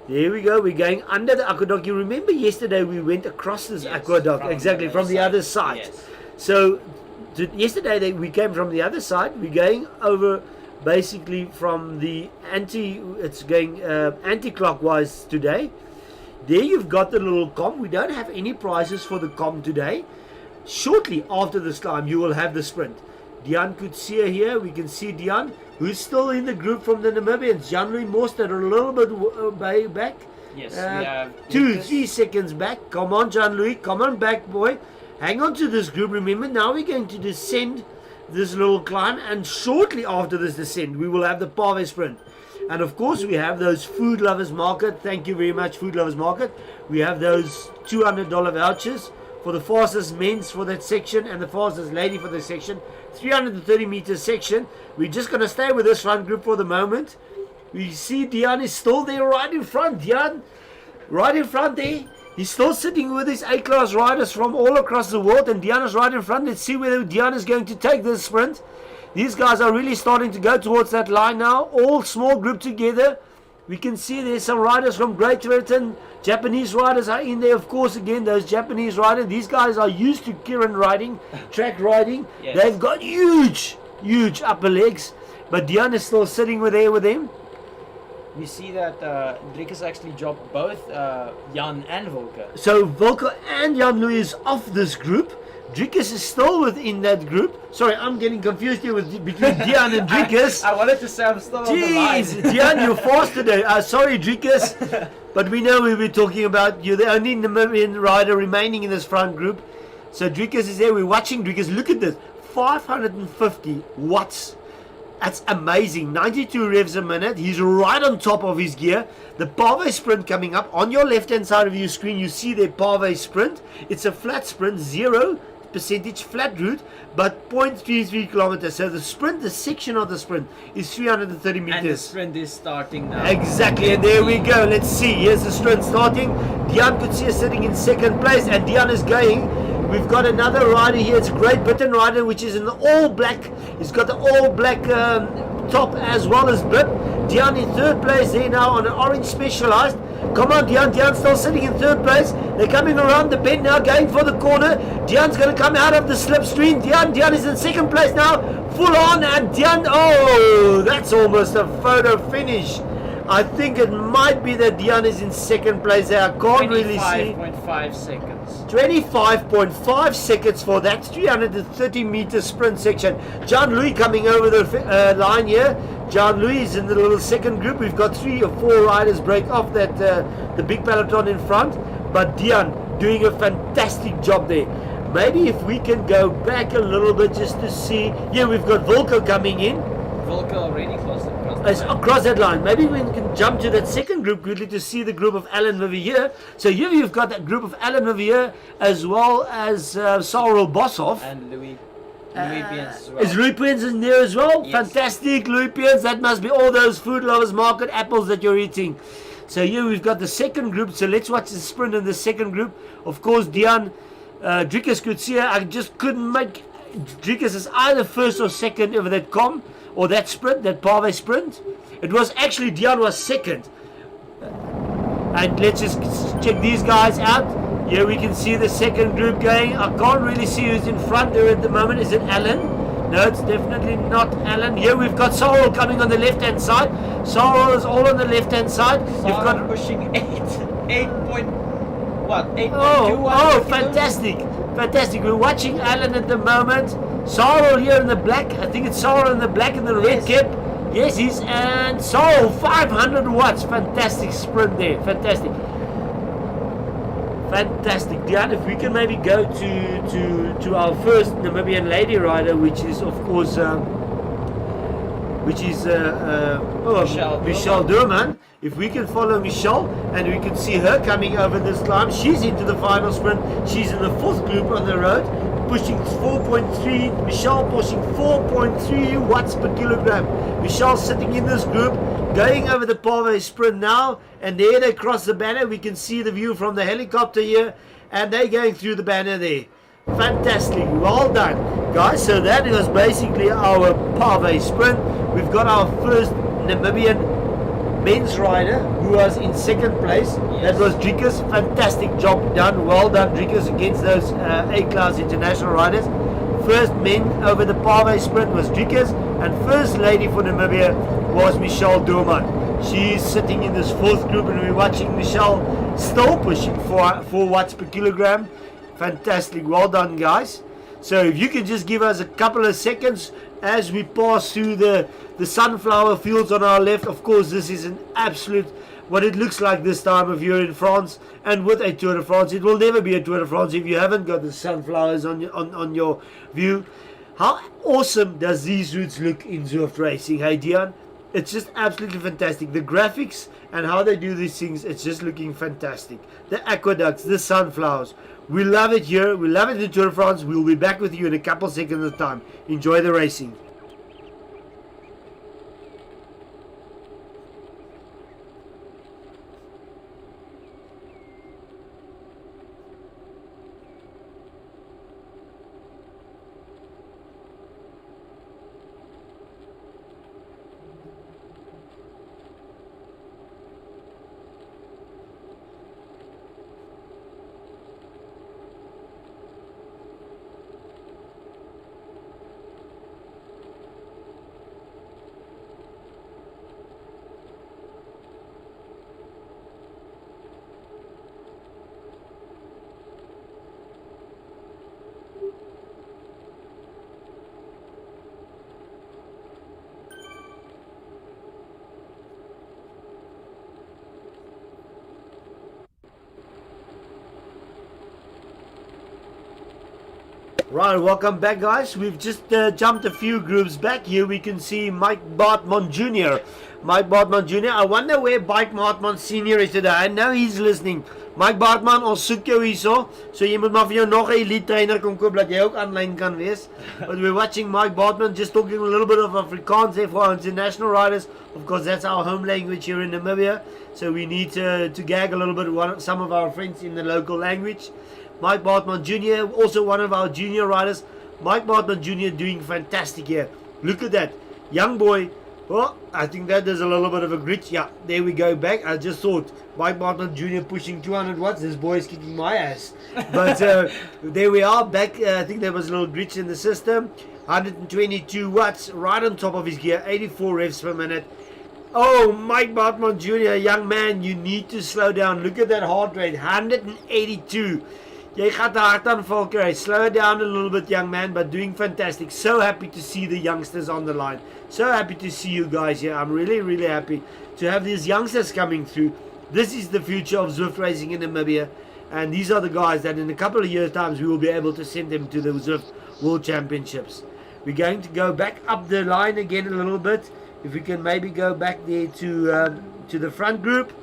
There we go. We're going under the aqueduct. You remember yesterday we went across this aqueduct, exactly from the other side. Yes. So yesterday we came from the other side. We're going over basically from the anti-clockwise today. There you've got the little comp. We don't have any prizes for the comp today. Shortly after this climb, you will have the sprint. Diane Coetzee here. We can see Diane, who's still in the group from the Namibians. Jean-Louis Mostert a little bit back. Yes, we have 2-3 seconds back. Come on, Jean-Louis. Come on back, boy. Hang on to this group. Remember, now we're going to descend this little climb, and shortly after this descent, we will have the Pave sprint. And of course, we have those Food Lovers Market. Thank you very much, Food Lovers Market. We have those $200 vouchers for the fastest men's for that section and the fastest lady for the section. 330 meter section. We're just going to stay with this front group for the moment. We see Diane is still there right in front. Diane, right in front there. He's still sitting with his A-class riders from all across the world, and Diane is right in front. Let's see whether Diane is going to take this sprint. These guys are really starting to go towards that line now. All small group together. We can see there's some riders from Great Britain. Japanese riders are in there, of course. Again, those Japanese riders. These guys are used to Kirin riding, track riding. Yes. They've got huge upper legs. But Diane is still sitting there with them. We see that Drikus actually dropped both Jan and Volker. So Volker and Jan-Louis is off this group. Drikus is still within that group. Sorry, I'm getting confused here between Diane and Drikus. I wanted to say I'm still on the line. Jeez, Diane, you're fast today. Sorry, Drikus. But we know we were talking about you're the only Namibian rider remaining in this front group. So Drikus is there. We're watching Drikus. Look at this. 550 watts. That's amazing. 92 revs a minute. He's right on top of his gear. The Pave sprint coming up. On your left hand side of your screen, you see the Pave sprint. It's a flat sprint, 0% flat route, but 0.33 kilometers. So the sprint, the section of the sprint is 330 meters. And the sprint is starting now. Exactly, and there we go. Let's see. Here's the sprint starting. Diane Coetzee is sitting in second place, and Diane is going. We've got another rider here. It's a Great Britain rider, which is in the all black. He's got the all black top as well as bib. Diane in third place there now on an orange Specialized. Come on, Diane. Diane's still sitting in third place. They're coming around the bend now, going for the corner. Diane's going to come out of the slipstream. Diane is in second place now. Full on, and Diane, oh, that's almost a photo finish. I think it might be that Diane is in second place there. I can't really see. 25.5 seconds. 25.5 seconds for that 330-meter sprint section. Jean-Louis coming over the line here. Jean-Louis is in the little second group. We've got 3 or 4 riders break off that the big peloton in front. But Diane doing a fantastic job there. Maybe if we can go back a little bit just to see. Yeah, we've got Volko coming in. Volker already closed Across that line. Maybe we can jump to that second group quickly to see the group of Alan Vivier. So here you've got that group of Alan Vivier as well as Cyril Bosov. And Louis Piens as well. Is Louis Piens in there as well? Yes. Fantastic, Louis Piens. That must be all those Food Lovers Market apples that you're eating. So here we've got the second group. So let's watch the sprint in the second group. Of course, Diane, Drikus Coetzee. I just couldn't make Drikus is either first or second over that or that sprint, that Pave sprint. It was actually Diane was second. And let's just check these guys out. Here we can see the second group going. I can't really see who's in front there at the moment. Is it Alan? No, it's definitely not Alan. Here we've got Sorrel coming on the left-hand side. Sorrel is all on the left-hand side. You've got pushing 8.2. Oh, fantastic. Fantastic. We're watching Alan at the moment. Sorrel here in the black. I think it's Sorrel in the black and the red cap. Yes, he's and Sorrel 500 watts. Fantastic sprint there. Fantastic. Fantastic. Diane, if we can maybe go to our first Namibian lady rider, which is of course Michelle Durman. If we can follow Michelle and we can see her coming over this climb, she's into the final sprint. She's in the 4th group on the road, pushing 4.3. Michelle pushing 4.3 watts per kilogram. Michelle sitting in this group, going over the Pave sprint now, and there they cross the banner. We can see the view from the helicopter here, and they're going through the banner there. Fantastic, well done, guys. So that was basically our Pave sprint. We've got our first Namibian men's rider who was in second place. That was Drikus. Fantastic job done. Well done, Drikus, against those A-class international riders. First men over the Pave sprint was Drikus, and first lady for Namibia was Michelle Durman. She's sitting in this 4th group, and we're watching Michelle still pushing 4 watts per kilogram. Fantastic, well done, guys. So if you can just give us a couple of seconds as we pass through the sunflower fields on our left. Of course, this is an absolute what it looks like this time of year in France, and with a Tour de France. It will never be a Tour de France if you haven't got the sunflowers on your view. How awesome does these routes look in Zwift racing, hey Diane? It's just absolutely fantastic. The graphics and how they do these things, it's just looking fantastic. The aqueducts, the sunflowers. We love it here. We love it in Tour de France. We'll be back with you in a couple seconds of time. Enjoy the racing. Right, welcome back, guys. We've just jumped a few groups back. Here we can see Mike Bartman Jr. Mike Bartman Jr. I wonder where Mike Bartman Sr. is today. I know he's listening. Mike Bartman, ons soek jou hierso. So jy moet maar vir jou nog 'n elite trainer kom koop dat jy ook aanlyn kan wees. But we're watching Mike Bartman just talking a little bit of Afrikaans there for our international riders. Of course, that's our home language here in Namibia. So we need to gag a little bit with some of our friends in the local language. Mike Bartman Jr., also one of our junior riders. Mike Bartman Jr. doing fantastic here. Look at that. Young boy. Oh, I think that there's a little bit of a glitch. Yeah, there we go back. I just thought Mike Bartman Jr. pushing 200 watts. This boy is kicking my ass. But there we are back. I think there was a little glitch in the system. 122 watts right on top of his gear. 84 revs per minute. Oh, Mike Bartman Jr., young man, you need to slow down. Look at that heart rate, 182. Jy gaat 'n hartaanval kry. Slow it down a little bit, young man, but doing fantastic. So happy to see the youngsters on the line. So happy to see you guys here. I'm really, really happy to have these youngsters coming through. This is the future of Zwift racing in Namibia. And these are the guys that in a couple of years' times we will be able to send them to the Zwift World Championships. We're going to go back up the line again a little bit. If we can maybe go back there to the front group.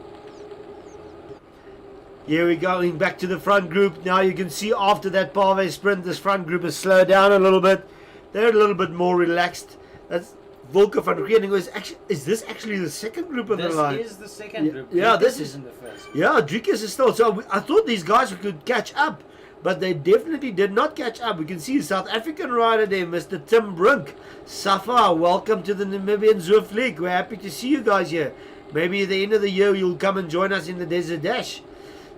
Here we're going back to the front group. Now you can see after that Pave sprint, this front group has slowed down a little bit. They're a little bit more relaxed. That's Volker van Reening. Is this actually the second group on the line? This is the second group. Yeah, this isn't the first. Yeah, Drikus is still. So I thought these guys could catch up, but they definitely did not catch up. We can see a South African rider there, Mr. Tim Brink. Safa, welcome to the Namibian Zwift League. We're happy to see you guys here. Maybe at the end of the year you'll come and join us in the Desert Dash.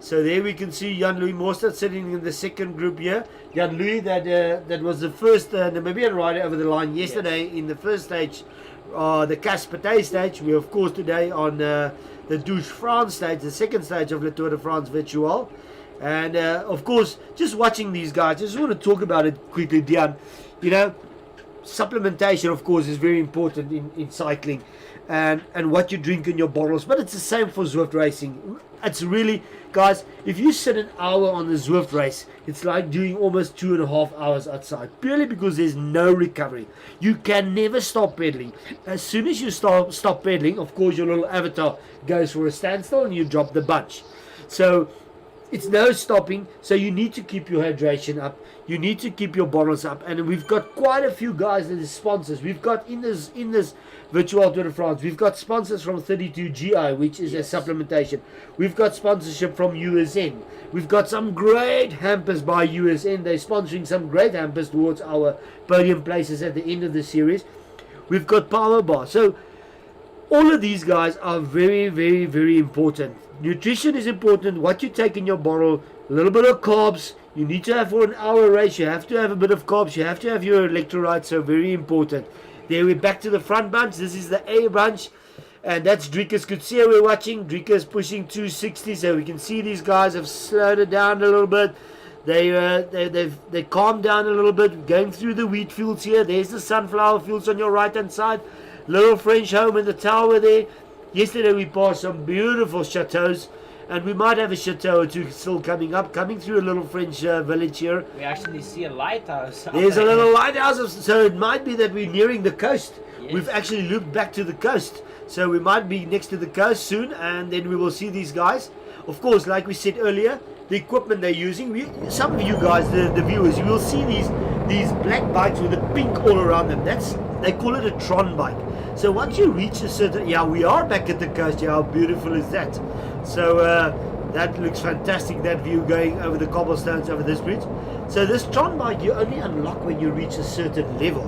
So there we can see Jan-Louis Mostert sitting in the second group here. Jan-Louis, that was the first Namibian rider over the line yesterday in the first stage, the Caspatay stage. We're of course today on the Douce France stage, the second stage of Le Tour de France Virtual. And of course, just watching these guys, I just want to talk about it quickly, Diane. You know, supplementation of course is very important in cycling, and what you drink in your bottles, but it's the same for Zwift racing. It's really, guys, if you sit an hour on the Zwift race, it's like doing almost 2.5 hours outside, purely because there's no recovery. You can never stop pedaling. As soon as you stop pedaling, of course your little avatar goes for a standstill and you drop the bunch. So it's no stopping, so you need to keep your hydration up. You need to keep your bottles up, and we've got quite a few guys that are sponsors. We've got in this Virtual Tour de France, we've got sponsors from 32GI, which is a supplementation. We've got sponsorship from USN. We've got some great hampers by USN. They're sponsoring some great hampers towards our podium places at the end of the series. We've got Power Bar. So all of these guys are very, very, very important. Nutrition is important. What you take in your bottle, a little bit of carbs. You need to have for an hour race. You have to have a bit of carbs. You have to have your electrolytes. So very important. There we're back to the front bunch. This is the A bunch, and that's Drikus Coetzee we're watching. Drikus pushing 260. So we can see these guys have slowed it down a little bit. They calmed down a little bit. Going through the wheat fields here. There's the sunflower fields on your right hand side. Little French home in the tower there. Yesterday we passed some beautiful chateaus, and we might have a chateau or two still coming up, coming through a little French village here. We actually see a lighthouse. There's a little lighthouse, so it might be that we're nearing the coast. Yes. We've actually looped back to the coast, so we might be next to the coast soon, and then we will see these guys. Of course, like we said earlier, the equipment they're using, some of you guys, the viewers, you will see these black bikes with the pink all around them. They call it a Tron bike. So once you reach a certain, we are back at the coast. How beautiful is that? So that looks fantastic, that view going over the cobblestones over this bridge. So this Tron bike you only unlock when you reach a certain level.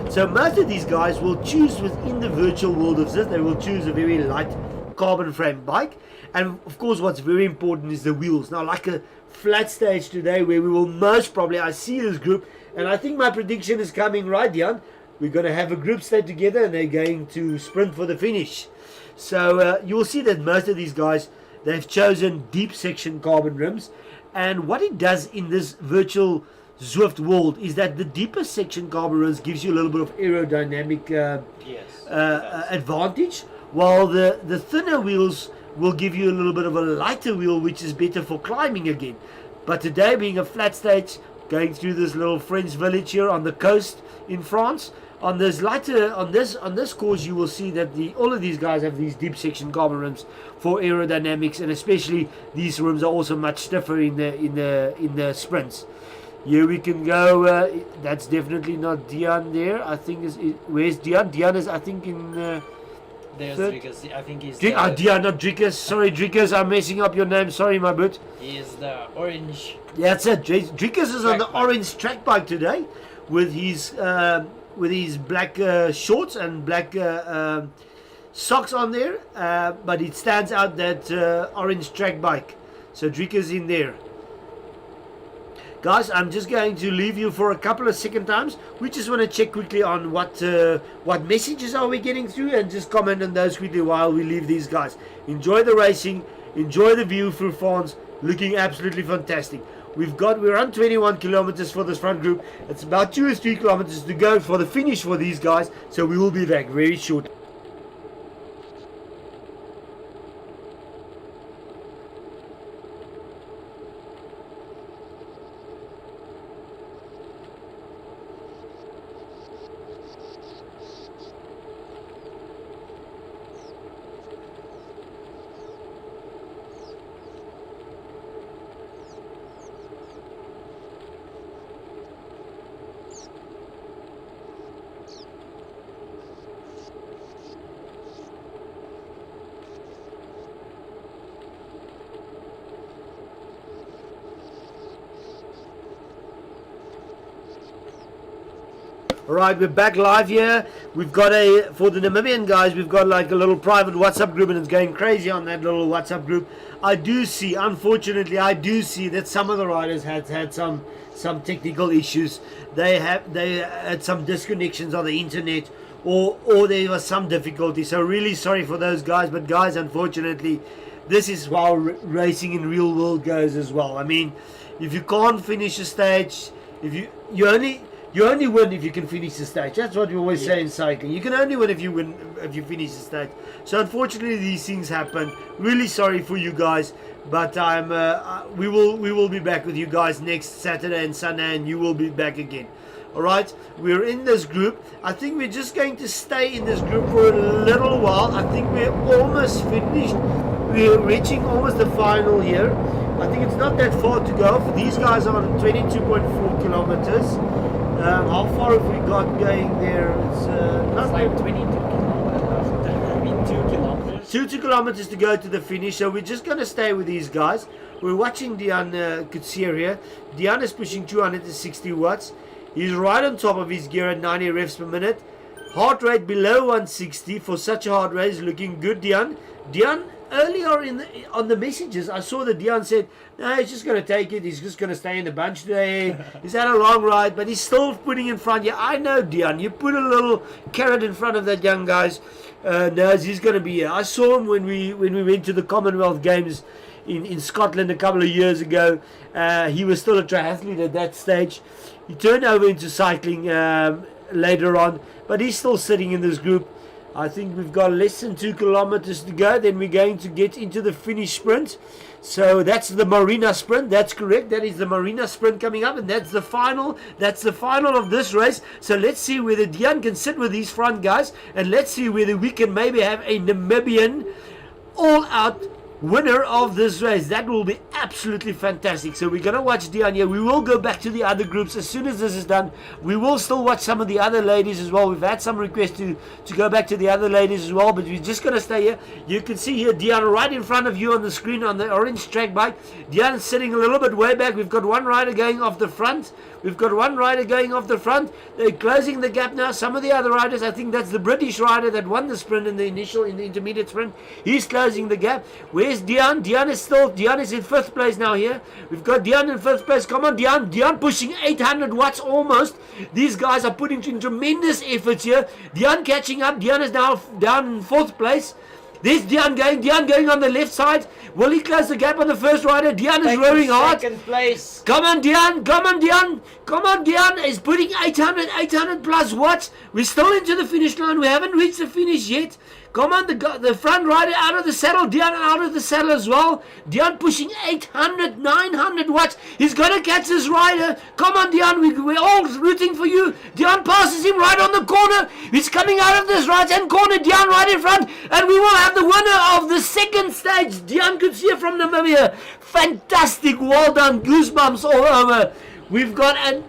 So most of these guys will choose within the virtual world of Zwift, they will choose a very light carbon frame bike. And of course what's very important is the wheels. Now like a flat stage today where we will most probably, I see this group, and I think my prediction is coming right, Jan. We're going to have a group stay together and they're going to sprint for the finish. So you will see that most of these guys, they've chosen deep section carbon rims. And what it does in this virtual Zwift world is that the deeper section carbon rims gives you a little bit of aerodynamic advantage, while the thinner wheels will give you a little bit of a lighter wheel, which is better for climbing again. But today being a flat stage, going through this little French village here on the coast in France, on this course you will see that all of these guys have these deep section carbon rims for aerodynamics, and especially these rims are also much stiffer in the sprints. Here we can go. That's definitely not Diane there. I think where's Diane? Diane is I think in there's third. Drikus. I think he's Diane, not Drikus. Sorry Drikus, I'm messing up your name. Sorry my boot. He is the orange. Yeah, that's it. Drikus is on the Track bike. orange track bike today with his black shorts and black socks on there, but it stands out that orange track bike. So Drikus in there. Guys, I'm just going to leave you for a couple of second times. We just want to check quickly on what messages are we getting through, and just comment on those quickly while we leave these guys. Enjoy the racing, enjoy the view through France, looking absolutely fantastic. We're on 21 kilometers for this front group. It's about 2 or 3 kilometers to go for the finish for these guys, so we will be back very short. Alright, we're back live here. We've got for the Namibian guys, we've got like a little private WhatsApp group, and it's going crazy on that little WhatsApp group. Unfortunately, I do see that some of the riders had some technical issues. They had some disconnections on the internet, or there was some difficulty. So really sorry for those guys, but guys, unfortunately, this is how racing in real world goes as well. I mean, if you can't finish a stage, if you only win if you can finish the stage. That's what we always say in cycling. You can only win if you finish the stage. So unfortunately, these things happen. Really sorry for you guys, but we will be back with you guys next Saturday and Sunday, and you will be back again. All right, we're in this group. I think we're just going to stay in this group for a little while. I think we're almost finished. We're reaching almost the final here. I think it's not that far to go. These guys are on 22.4 kilometers. How far have we got going there? It's like 22 kilometers. I mean, 2 kilometers. 2 kilometers to go to the finish. So we're just going to stay with these guys. We're watching Diane Coetzee here. Diane is pushing 260 watts. He's right on top of his gear at 90 revs per minute. Heart rate below 160 for such a hard race. Looking good, Diane. Diane, earlier on the messages, I saw that Diane said, no, he's just going to take it. He's just going to stay in the bunch today. He's had a long ride, but he's still putting in front. Yeah, I know, Diane. You put a little carrot in front of that young guy's nose. He's going to be here. I saw him when we went to the Commonwealth Games in Scotland a couple of years ago. He was still a triathlete at that stage. He turned over into cycling later on, but he's still sitting in this group. I think we've got less than 2 kilometers to go. Then we're going to get into the finish sprint. So that's the Marina sprint. That's correct. That is the Marina sprint coming up, and that's the final. That's the final of this race. So let's see whether Diane can sit with these front guys, and let's see whether we can maybe have a Namibian all-out winner of this race. That will be absolutely fantastic. So we're going to watch Diane here. We will go back to the other groups as soon as this is done. We will still watch some of the other ladies as well. We've had some requests to go back to the other ladies as well, but we're just going to stay here. You can see here Diane right in front of you on the screen on the orange track bike. Diane sitting a little bit way back. We've got one rider going off the front. They're closing the gap now. Some of the other riders, I think that's the British rider that won the sprint in the intermediate sprint. He's closing the gap. Where's Diane? Diane is in 5th place now here. We've got Diane in 5th place. Come on, Diane. Diane pushing 800 watts almost. These guys are putting in tremendous efforts here. Diane catching up. Diane is now down in 4th place. There's Diane going on the left side. Will he close the gap on the first rider? Diane is rowing hard. Second place. Come on, Diane. Is putting 800 plus watts. We're still into the finish line. We haven't reached the finish yet. Come on, the front rider out of the saddle. Diane out of the saddle as well. Diane pushing 800, 900 watts. He's going to catch this rider. Come on, Diane. We're all rooting for you. Diane passes him right on the corner. He's coming out of this right-hand corner. Diane right in front. And we will have the winner of the second stage. Diane Coetzee from Namibia. Fantastic. Well done. Goosebumps all over. We've got a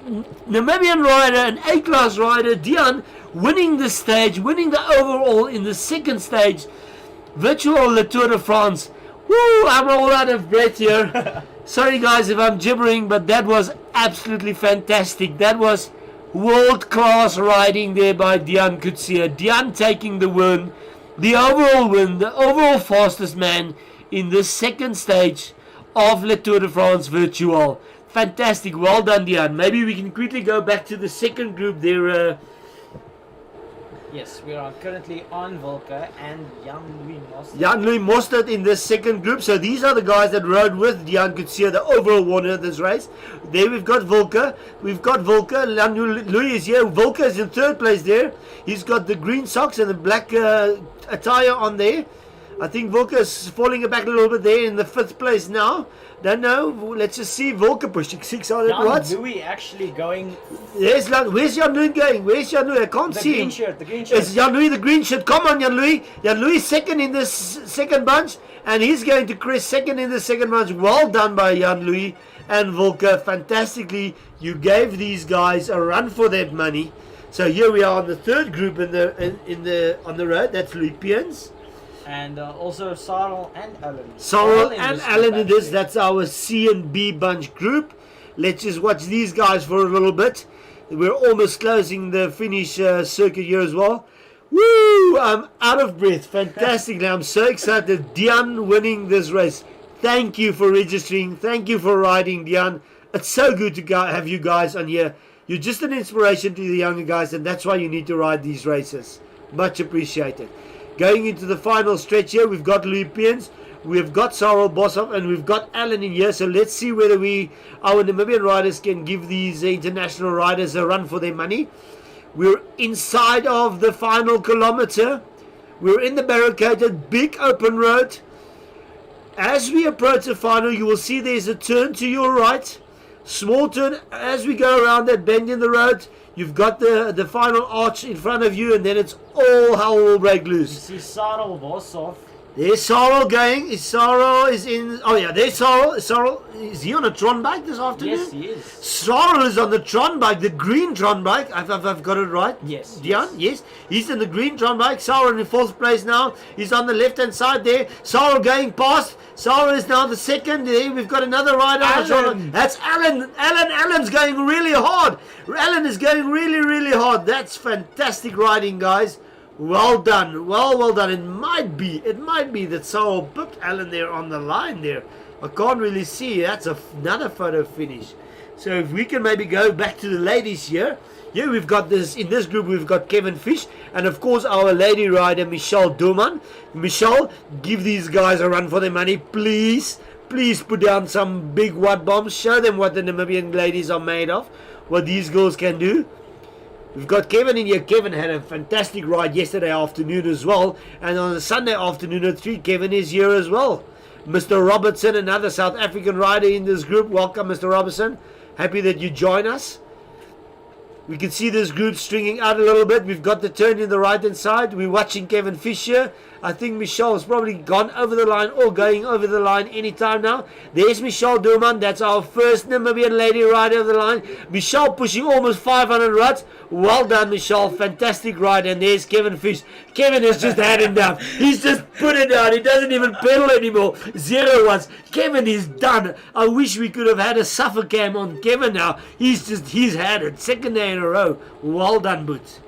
Namibian rider, an A-class rider, Diane, winning the stage, winning the overall in the second stage. Virtual Tour de France. Woo, I'm all out of breath here. Sorry guys if I'm gibbering, but that was absolutely fantastic. That was world-class riding there by Diane Coetzee. Diane taking the win, the overall fastest man in the second stage of Le Tour de France Virtual. Fantastic. Well done, Diane. Maybe we can quickly go back to the second group there. Yes, we are currently on Volker and Jan-Louis Mostert. Jan-Louis Mostert in this second group. So these are the guys that rode with Diane Coetzee, the overall winner of this race. There we've got Volker. Jan-Louis is here. Volker is in third place there. He's got the green socks and the black attire on there. I think Volker is falling back a little bit there in the fifth place now. Don't know. Let's just see. Volker pushing 600 watts. Jan-Louis actually going. Where's Jan-Louis going? Where's Jan-Louis? I can't see him. The green shirt. It's Jan-Louis, the green shirt. Come on, Jan-Louis. Jan-Louis second in this second bunch. And he's going to crest second in the second bunch. Well done by Jan-Louis and Volker. Fantastically, you gave these guys a run for that money. So here we are on the third group on the road. That's Louis. And also Sarel and Alan. Sarel and Alan in this. That's our C and B bunch group. Let's just watch these guys for a little bit. We're almost closing the finish circuit here as well. Woo! I'm out of breath. Fantastic. I'm so excited. Diane winning this race. Thank you for registering. Thank you for riding, Diane. It's so good to have you guys on here. You're just an inspiration to the younger guys, and that's why you need to ride these races. Much appreciated. Going into the final stretch here, we've got Louis, we've got Diane Bosov, and we've got Alan in here. So let's see whether our Namibian riders can give these international riders a run for their money. We're inside of the final kilometer. We're in the barricaded big open road. As we approach the final, you will see there's a turn to your right. Small turn as we go around that bend in the road. You've got the final arch in front of you, and then it's all hell will break loose. You see Sarel Bosov. There's Sarel going. Sarel is in. Oh yeah, there's Sarel. Sarel, is he on a Tron bike this afternoon? Yes, he is. Sarel is on the Tron bike, the green Tron bike. I've got it right. Yes. Diane, yes. He's in the green Tron bike. Sarel in fourth place now. He's on the left hand side there. Sarel going past. Sarel is now the second. There we've got another rider. Alan. That's Alan. Alan's going really hard. Alan is going really hard. That's fantastic riding, guys. Well done. Well done. It might be that Sarel pipped Alan there on the line there. I can't really see. That's another photo finish. So if we can maybe go back to the ladies here. Here we've got this, in this group we've got Kevin Fish and of course our lady rider Michelle Durman. Michelle, give these guys a run for their money, please. Please put down some big watt bombs. Show them what the Namibian ladies are made of. What these girls can do. We've got Kevin in here. Kevin had a fantastic ride yesterday afternoon as well. And on a Sunday afternoon at 3, Kevin is here as well. Mr. Robertson, another South African rider in this group. Welcome, Mr. Robertson. Happy that you join us. We can see this group stringing out a little bit. We've got the turn in the right-hand side. We're watching Kevin Fisher. I think Michelle has probably gone over the line or going over the line anytime now. There's Michelle Durman. That's our first Namibian lady rider of the line. Michelle pushing almost 500 watts. Well done, Michelle. Fantastic ride. And there's Kevin Fish. Kevin has just had enough. He's just put it down. He doesn't even pedal anymore. 0 watts. Kevin is done. I wish we could have had a suffer cam on Kevin now. He's had it. Second day in a row. Well done, Boots.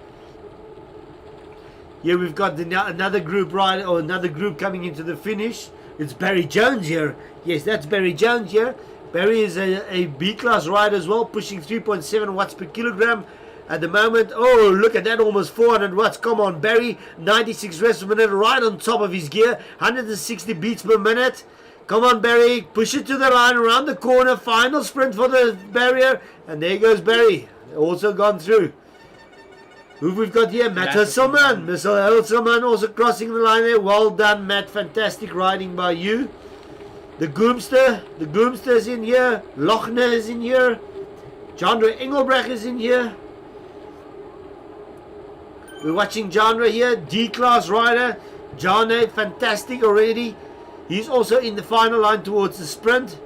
Here we've got another group rider, or another group coming into the finish. It's Barry Jones here. Yes, that's Barry Jones here. Barry is a B-class rider as well, pushing 3.7 watts per kilogram at the moment. Oh, look at that, almost 400 watts. Come on, Barry, 96 rests per minute, right on top of his gear, 160 beats per minute. Come on, Barry, push it to the line, around the corner, final sprint for the barrier, and there goes Barry, also gone through. Who we've got here? Matt Husselman. Mr. Husselman also crossing the line there. Well done, Matt. Fantastic riding by you. The Groomster's in here. Lochner is in here. Jandre Engelbrecht is in here. We're watching Jandre here. D-class rider. Jandre, fantastic already. He's also in the final line towards the sprint.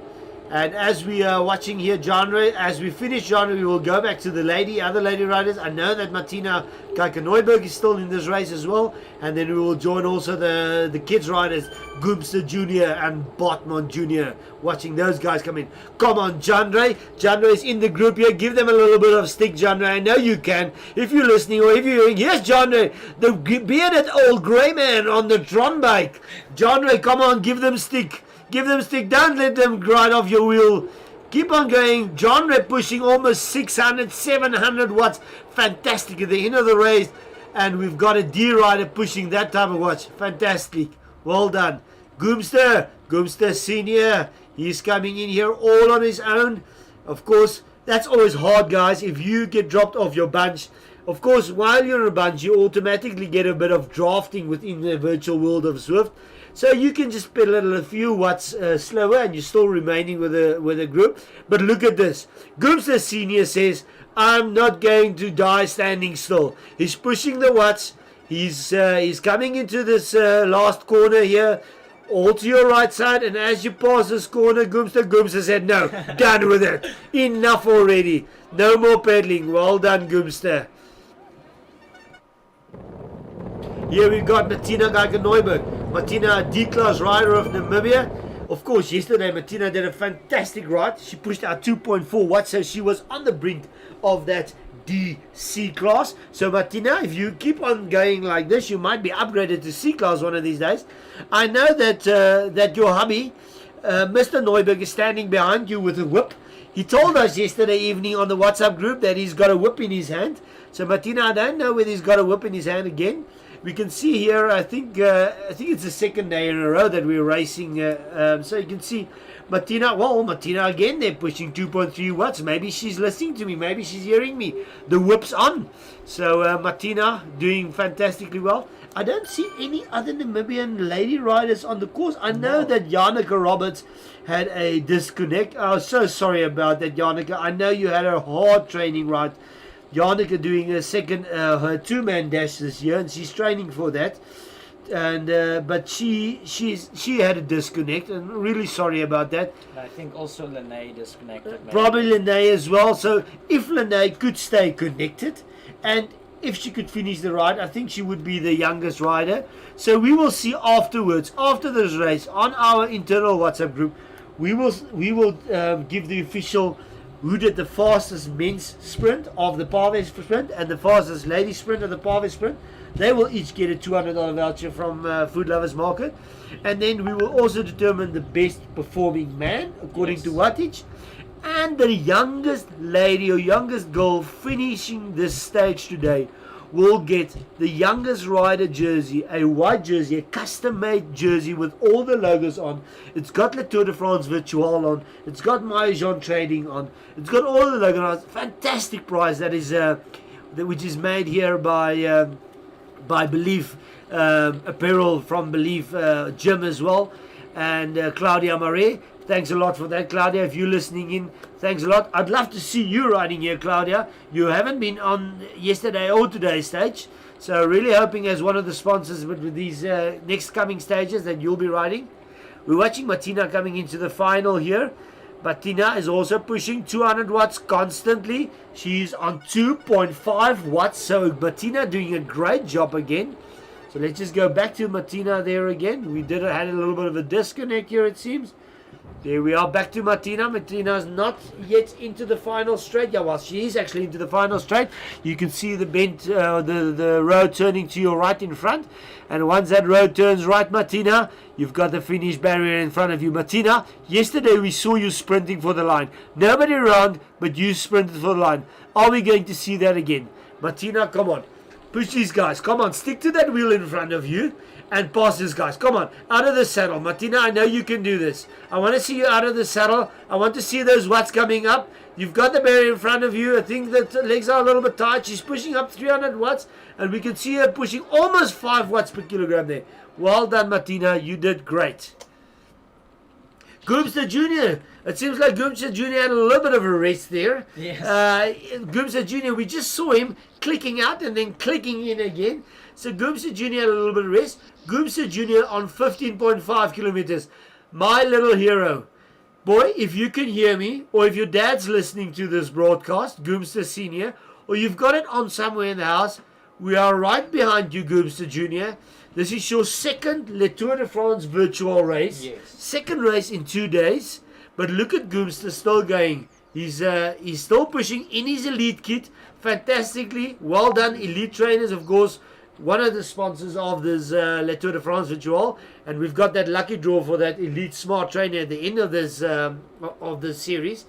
And as we are watching here, Jandre, as we finish Jandre, we will go back to the other lady riders. I know that Martina Kijken-Neuburg is still in this race as well. And then we will join also the kids riders, Goomster Jr. and Botman Jr. Watching those guys come in. Come on, Jandre. Jandre is in the group here. Give them a little bit of stick, Jandre. I know you can. If you're listening or if you're hearing, yes, Jandre, the bearded old grey man on the Tron bike. Jandre, come on, give them stick. Give them stick. Don't let them ride off your wheel. Keep on going. John Rep pushing almost 600, 700 watts. Fantastic at the end of the race. And we've got a D rider pushing that type of watch. Fantastic. Well done. Goomster Senior. He's coming in here all on his own. Of course, that's always hard, guys. If you get dropped off your bunch, of course, while you're in a bunch, you automatically get a bit of drafting within the virtual world of Zwift. So you can just pedal a few watts slower and you're still remaining with a group. But look at this. Goomster Senior says, I'm not going to die standing still. He's pushing the watts. He's coming into this last corner here. All to your right side, and as you pass this corner, Goomster said, no, done with it. Enough already. No more pedaling. Well done, Goomster. Here we've got Martina Geiger-Neuberg. Martina, a D-class rider of Namibia. Of course, yesterday Martina did a fantastic ride. She pushed out 2.4 watts, so she was on the brink of that DC class. So Martina, if you keep on going like this, you might be upgraded to C class one of these days. I know that that your hubby, Mr. Neuberg, is standing behind you with a whip. He told us yesterday evening on the WhatsApp group that he's got a whip in his hand. So Martina, I don't know whether he's got a whip in his hand again. We can see here, I think it's the second day in a row that we're racing. So you can see Martina, Martina again, they're pushing 2.3 watts. Maybe she's listening to me. Maybe she's hearing me. The whip's on. So Martina doing fantastically well. I don't see any other Namibian lady riders on the course. I know that Janneke Roberts had a disconnect. I was so sorry about that, Janneke. I know you had a hard training ride. Janneke doing a second, her two-man dash this year, and she's training for that. And but she had a disconnect, and really sorry about that. I think also Lene disconnected. Maybe. Probably Lene as well. So if Lene could stay connected, and if she could finish the ride, I think she would be the youngest rider. So we will see afterwards, after this race, on our internal WhatsApp group, we will give the official who did the fastest men's sprint of the Pavé sprint and the fastest ladies sprint of the Pavé sprint. They will each get a $200 voucher from Food Lovers Market. And then we will also determine the best performing man according to wattage. And the youngest lady or youngest girl finishing this stage today will get the youngest rider jersey, a white jersey, a custom made jersey with all the logos on. It's got Le Tour de France Virtual on. It's got Maillot Trading on. It's got all the logos on. Fantastic prize that is which is made here by Belief Apparel from Belief Gym as well, and Claudia Marais. Thanks a lot for that, Claudia. If you're listening in, thanks a lot. I'd love to see you riding here, Claudia. You haven't been on yesterday or today's stage, so really hoping as one of the sponsors with these next coming stages that you'll be riding. We're watching Martina coming into the final here. Martina is also pushing 200 watts constantly. She's on 2.5 watts, so Martina doing a great job again. So let's just go back to Martina there again. We had a little bit of a disconnect here, it seems. There we are, back to Martina. Martina's not yet into the final straight. Yeah, well, she is actually into the final straight. You can see the bent, the road turning to your right in front. And once that road turns right, Martina, you've got the finish barrier in front of you. Martina, yesterday we saw you sprinting for the line. Nobody around, but you sprinted for the line. Are we going to see that again? Martina, come on. Push these guys. Come on, stick to that wheel in front of you. And pass these guys. Come on, out of the saddle. Martina, I know you can do this. I want to see you out of the saddle. I want to see those watts coming up. You've got the barrier in front of you. I think that the legs are a little bit tight. She's pushing up 300 watts. And we can see her pushing almost 5 watts per kilogram there. Well done, Martina. You did great. Goomster Jr. It seems like Goomster Jr. had a little bit of a rest there. Yes. Goomster Jr., we just saw him clicking out and then clicking in again. So Goomster Jr. had a little bit of rest. Goomster Jr. on 15.5 kilometers. My little hero. Boy, if you can hear me, or if your dad's listening to this broadcast, Goomster Senior, or you've got it on somewhere in the house, we are right behind you, Goomster Jr. This is your second Le Tour de France virtual race. Yes. Second race in 2 days. But look at Goomster still going. He's still pushing in his elite kit fantastically. Well done, Elite Trainers, of course. One of the sponsors of this Le Tour de France Virtual, and we've got that lucky draw for that Elite Smart Trainer at the end of this series.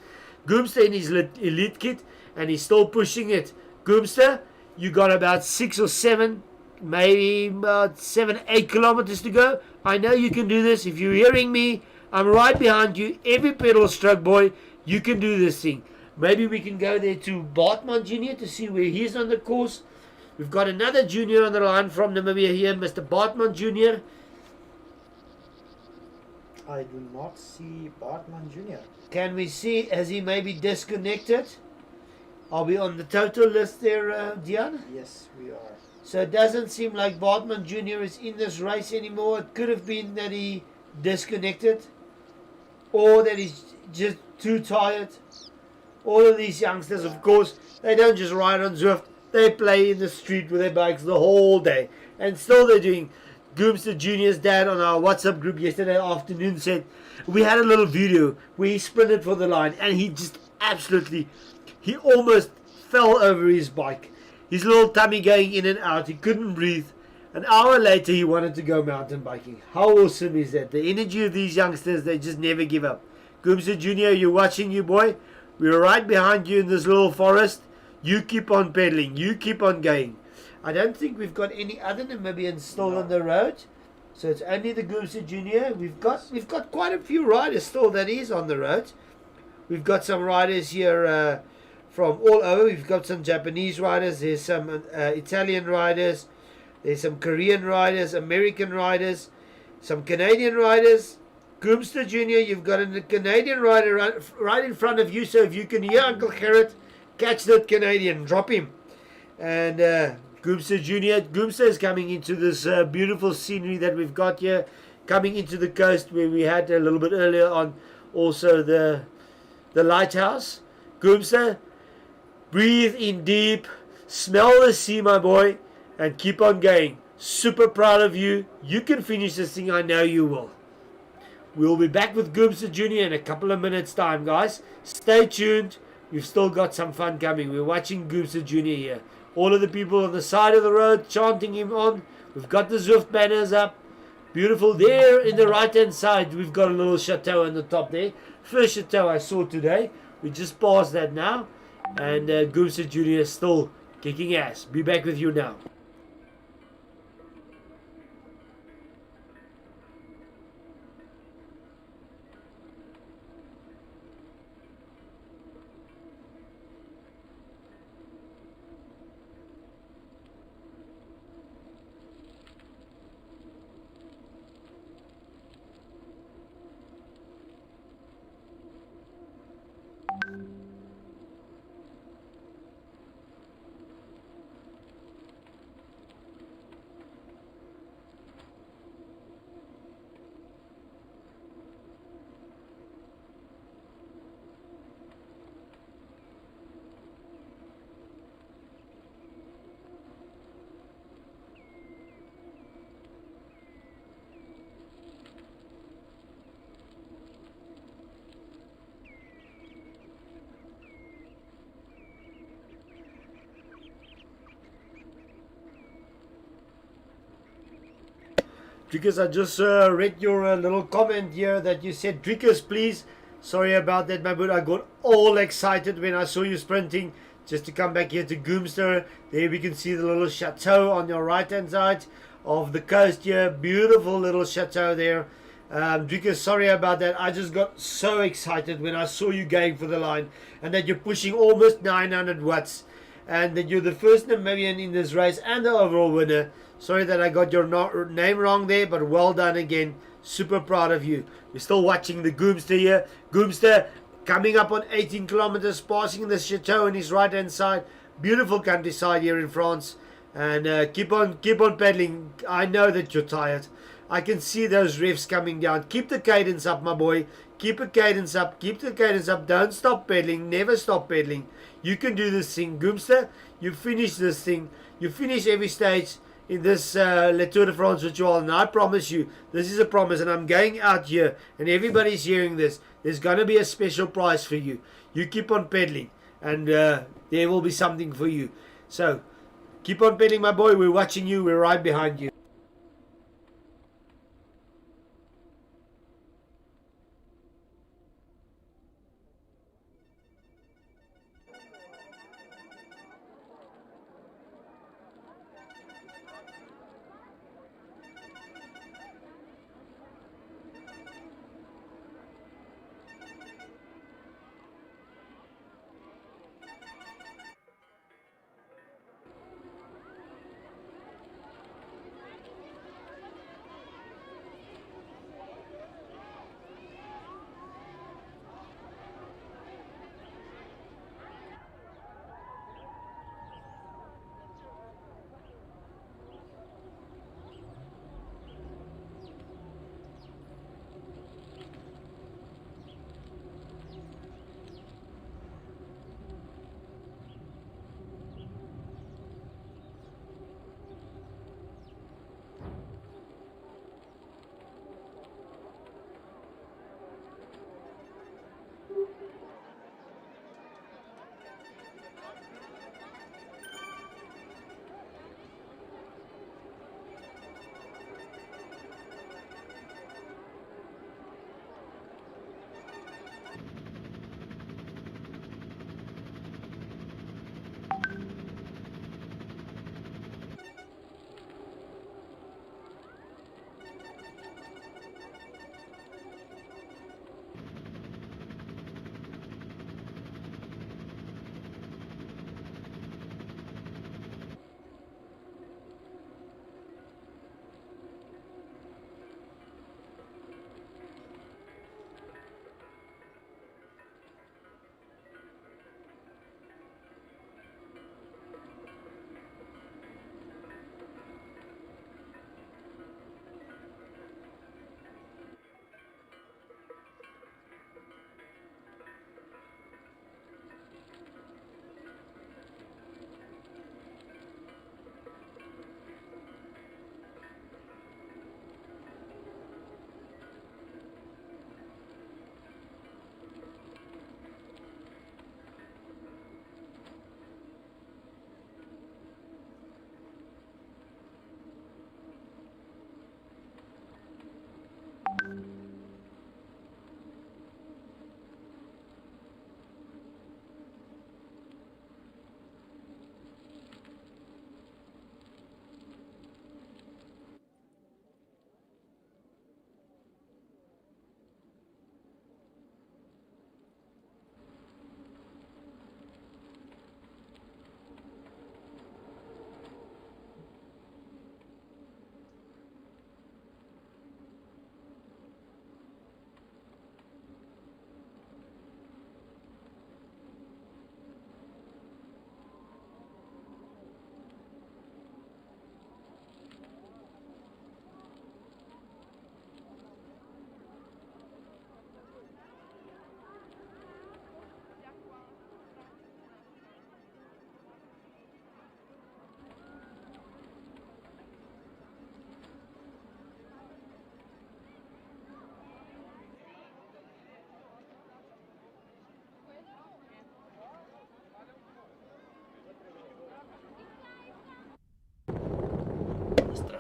Goomster in his elite kit, and he's still pushing it. Goomster, you got about 6 or 7, maybe about 7, 8 kilometers to go. I know you can do this. If you're hearing me, I'm right behind you. Every pedal stroke, boy, you can do this thing. Maybe we can go there to Bartman Jr. to see where he's on the course. We've got another junior on the line from Namibia here, Mr. Bartman Jr. I do not see Bartman Jr. Can we see, has he maybe disconnected? Are we on the total list there, Diane? Yes, we are. So it doesn't seem like Bartman Jr. is in this race anymore. It could have been that he disconnected, or that he's just too tired. All of these youngsters, of course, they don't just ride on Zwift. They play in the street with their bikes the whole day. And still they're doing. Goomster Jr.'s dad on our WhatsApp group yesterday afternoon said, we had a little video where he sprinted for the line, and he just absolutely, he almost fell over his bike. His little tummy going in and out. He couldn't breathe. An hour later, he wanted to go mountain biking. How awesome is that? The energy of these youngsters, they just never give up. Goomster Jr., you're watching, you boy. We're right behind you in this little forest. You keep on pedaling. You keep on going. I don't think we've got any other Namibians still on the road. So it's only the Goomster Jr. We've got quite a few riders still that is on the road. We've got some riders here from all over. We've got some Japanese riders. There's some Italian riders. There's some Korean riders, American riders, some Canadian riders. Goomster Jr., you've got a Canadian rider right in front of you. So if you can hear Uncle Gerrit, catch that Canadian, drop him. And Goomster Jr. Goomster is coming into this beautiful scenery that we've got here, coming into the coast where we had a little bit earlier on also the lighthouse. Goomster, breathe in deep, smell the sea, my boy, and keep on going. Super proud of you. You can finish this thing, I know you will. We'll be back with Goomster Jr. in a couple of minutes time, guys. Stay tuned. We've still got some fun coming. We're watching Goomster Jr. here. All of the people on the side of the road chanting him on. We've got the Zwift banners up. Beautiful. There in the right-hand side, we've got a little chateau on the top there. First chateau I saw today. We just passed that now. And Goomster Jr. is still kicking ass. Be back with you now. Drikus, I just read your little comment here that you said, Drikus, please. Sorry about that, my bud. I got all excited when I saw you sprinting. Just to come back here to Goomster. There we can see the little chateau on your right-hand side of the coast here. Beautiful little chateau there. Drikus, sorry about that. I just got so excited when I saw you going for the line. And that you're pushing almost 900 watts. And that you're the first Namibian in this race and the overall winner. Sorry that I got your name wrong there, but well done again. Super proud of you. We're still watching the Goomster here. Goomster coming up on 18 kilometers, passing the chateau on his right-hand side. Beautiful countryside here in France. And keep on pedaling. I know that you're tired. I can see those revs coming down. Keep the cadence up, my boy. Keep the cadence up. Keep the cadence up. Don't stop pedaling. Never stop pedaling. You can do this thing. Goomster, you finish this thing. You finish every stage in this Le Tour de France Virtual, and I promise you, this is a promise, and I'm going out here, and everybody's hearing this, there's going to be a special prize for you. You keep on pedaling, and there will be something for you. So, keep on pedaling, my boy. We're watching you. We're right behind you.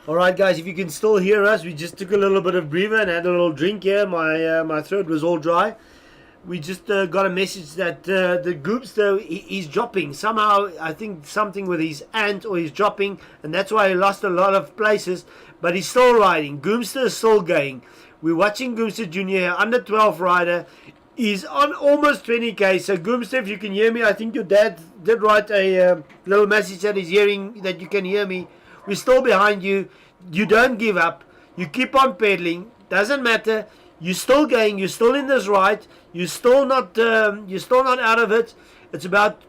All right, guys, if you can still hear us, we just took a little bit of breather and had a little drink here. My throat was all dry. We just got a message that the Goopster he's dropping somehow. I think something with his ant or he's dropping, and that's why he lost a lot of places. But he's still riding. Goopster is still going. We're watching Goopster Junior here, under 12 rider. He's on almost 20k. So Goopster, if you can hear me, I think your dad did write a little message that he's hearing that you can hear me. We're still behind you. You don't give up. You keep on pedaling. Doesn't matter. You're still going. You're still in this ride. You're still not. You're still not out of it. It's about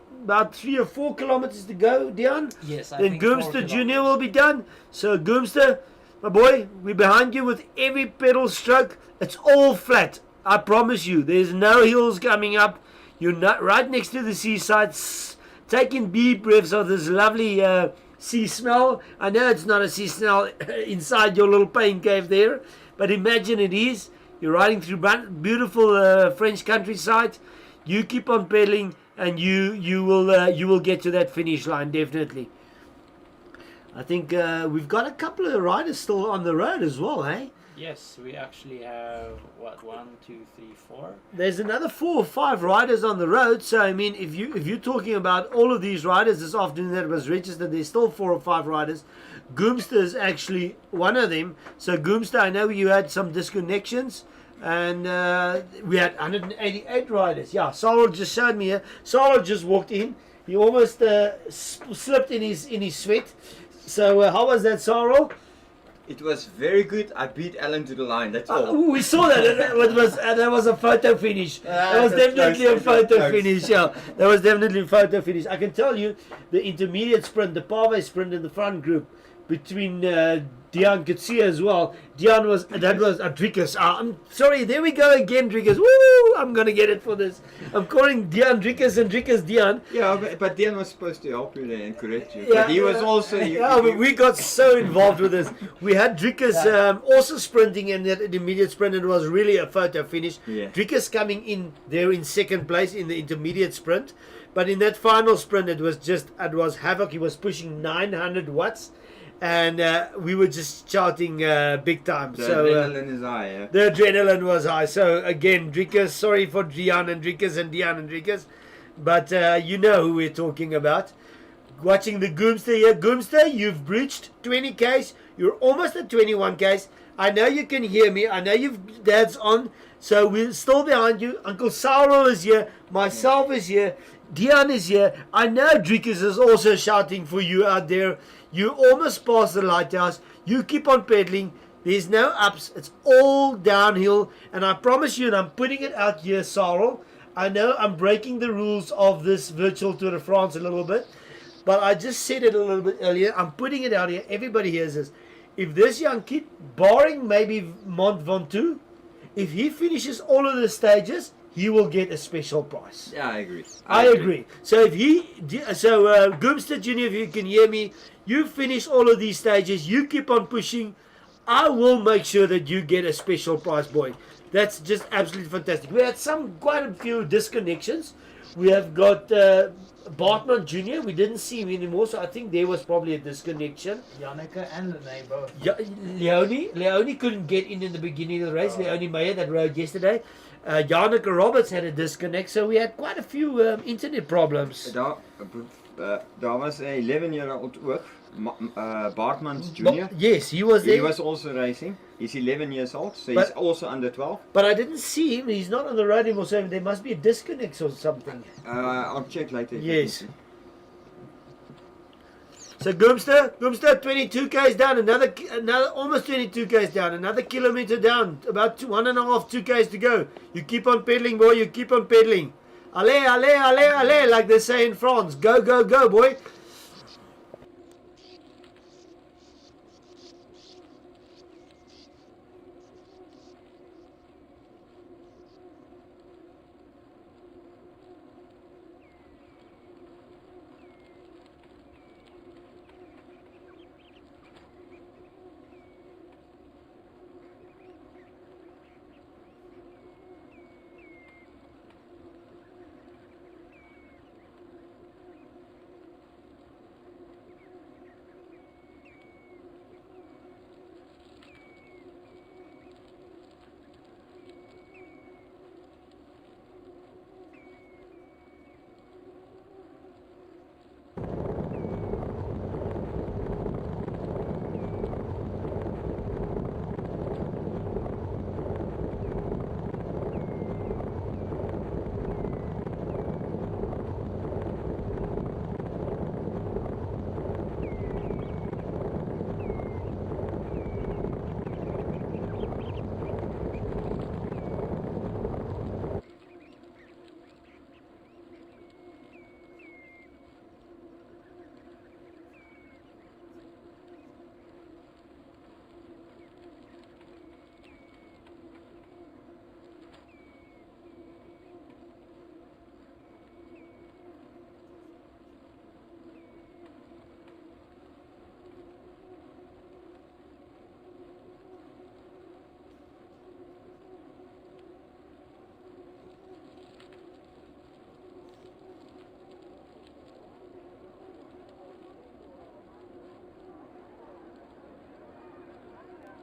3 or 4 kilometers to go, Dion. Yes, I Then think Goomster Junior will be done. So Goomster, my boy, we're behind you with every pedal stroke. It's all flat. I promise you. There's no hills coming up. You're not right next to the seaside, taking deep breaths of this lovely sea smell. I know it's not a sea smell inside your little pain cave there, but imagine it is. You're riding through beautiful French countryside. You keep on pedaling, and you will get to that finish line definitely. I think we've got a couple of riders still on the road as well, eh? Yes, we actually have what 1, 2, 3, 4. There's another 4 or 5 riders on the road. So I mean, if you're talking about all of these riders this afternoon that was registered, there's still 4 or 5 riders. Goomster is actually one of them. So Goomster, I know you had some disconnections, and we had 188 riders. Yeah, Sarl just showed me here. Sarl just walked in. He almost slipped in his sweat. So how was that, Sarl? It was very good. I beat Alan to the line. That's all. We saw that. That was a photo finish. That was definitely a photo finish. Yeah, that was definitely a photo finish. I can tell you, the intermediate sprint, the Pave sprint in the front group between Diane Coetzee as well. That was Drikus. I'm sorry. There we go again, Drikus. Woo! I'm gonna get it for this. I'm calling Diane Drikus and Drikus Diane. Yeah, but Diane was supposed to help you there and correct you. Yeah, but he was also. We got so involved with this. We had Drikus also sprinting in that intermediate sprint, and it was really a photo finish. Yeah. Drikus coming in there in second place in the intermediate sprint, but in that final sprint, it was havoc. He was pushing 900 watts. And we were just shouting big time. The adrenaline is high, yeah. The adrenaline was high. So again, Drikus, sorry for Diane and Drikus and Diane and Drikus, but you know who we're talking about. Watching the Goomster here. Goomster, you've breached 20 Ks. You're almost at 21 Ks. I know you can hear me. I know you've dad's on. So we're still behind you. Uncle Saurel is here. Myself is here. Diane is here. I know Drikus is also shouting for you out there. You almost passed the lighthouse. You keep on pedaling. There's no ups. It's all downhill. And I promise you, and I'm putting it out here, Sarel, I know I'm breaking the rules of this virtual Tour de France a little bit, but I just said it a little bit earlier. I'm putting it out here. Everybody hears this. If this young kid, barring maybe Mont Ventoux, if he finishes all of the stages, he will get a special prize. Yeah, I agree. I agree. So Goomster Junior, if you can hear me, you finish all of these stages, you keep on pushing, I will make sure that you get a special prize, boy. That's just absolutely fantastic. We had quite a few disconnections. We have got Bartman Jr. We didn't see him anymore, so I think there was probably a disconnection. Janneke and Lene both. Leonie couldn't get in the beginning of the race. Leonie Meyer that rode yesterday. Janneke Roberts had a disconnect, so we had quite a few internet problems. Daar was a 11-year-old ook, Bartmans Jr. Yes, he was there. He was also racing. He's 11 years old, so he's also under 12. But I didn't see him. He's not on the road anymore, so there must be a disconnect or something. I'll check later. Yes. So Goomster, 22 k's down, another almost 22 k's down, another kilometer down, about 1.5, 2 k's to go. You keep on pedaling, boy. You keep on pedaling. Allez, allez, allez, allez, like they say in France. Go, go, go, boy.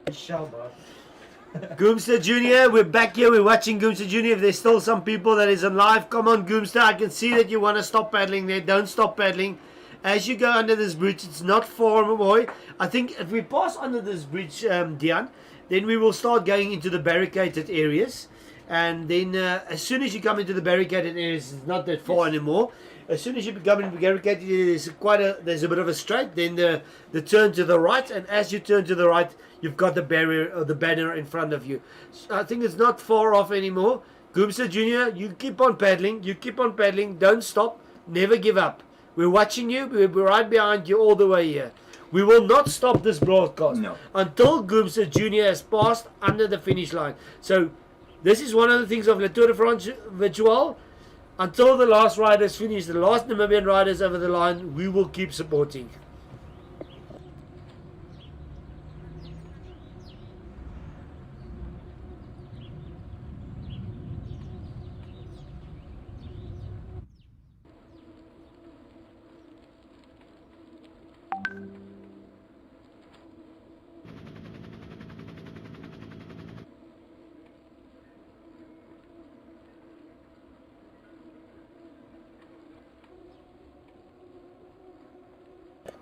Michelle, bro. Goomster Junior, we're back here. We're watching Goomster Junior. If there's still some people that is on live, come on, Goomster. I can see that you want to stop paddling there. Don't stop paddling. As you go under this bridge, it's not far away. I think if we pass under this bridge, Diane, then we will start going into the barricaded areas. And then as soon as you come into the barricaded areas, it's not that far anymore. As soon as you become in the barricaded areas, there's a bit of a straight. Then the turn to the right, and as you turn to the right, you've got the barrier or the banner in front of you. So I think it's not far off anymore. Goomster Junior, you keep on paddling. You keep on paddling. Don't stop. Never give up. We're watching you. We're right behind you all the way here. We will not stop this broadcast until Goomster Junior has passed under the finish line. So this is one of the things of Le Tour de France Virtual. Until the last riders finish, the last Namibian riders over the line, we will keep supporting.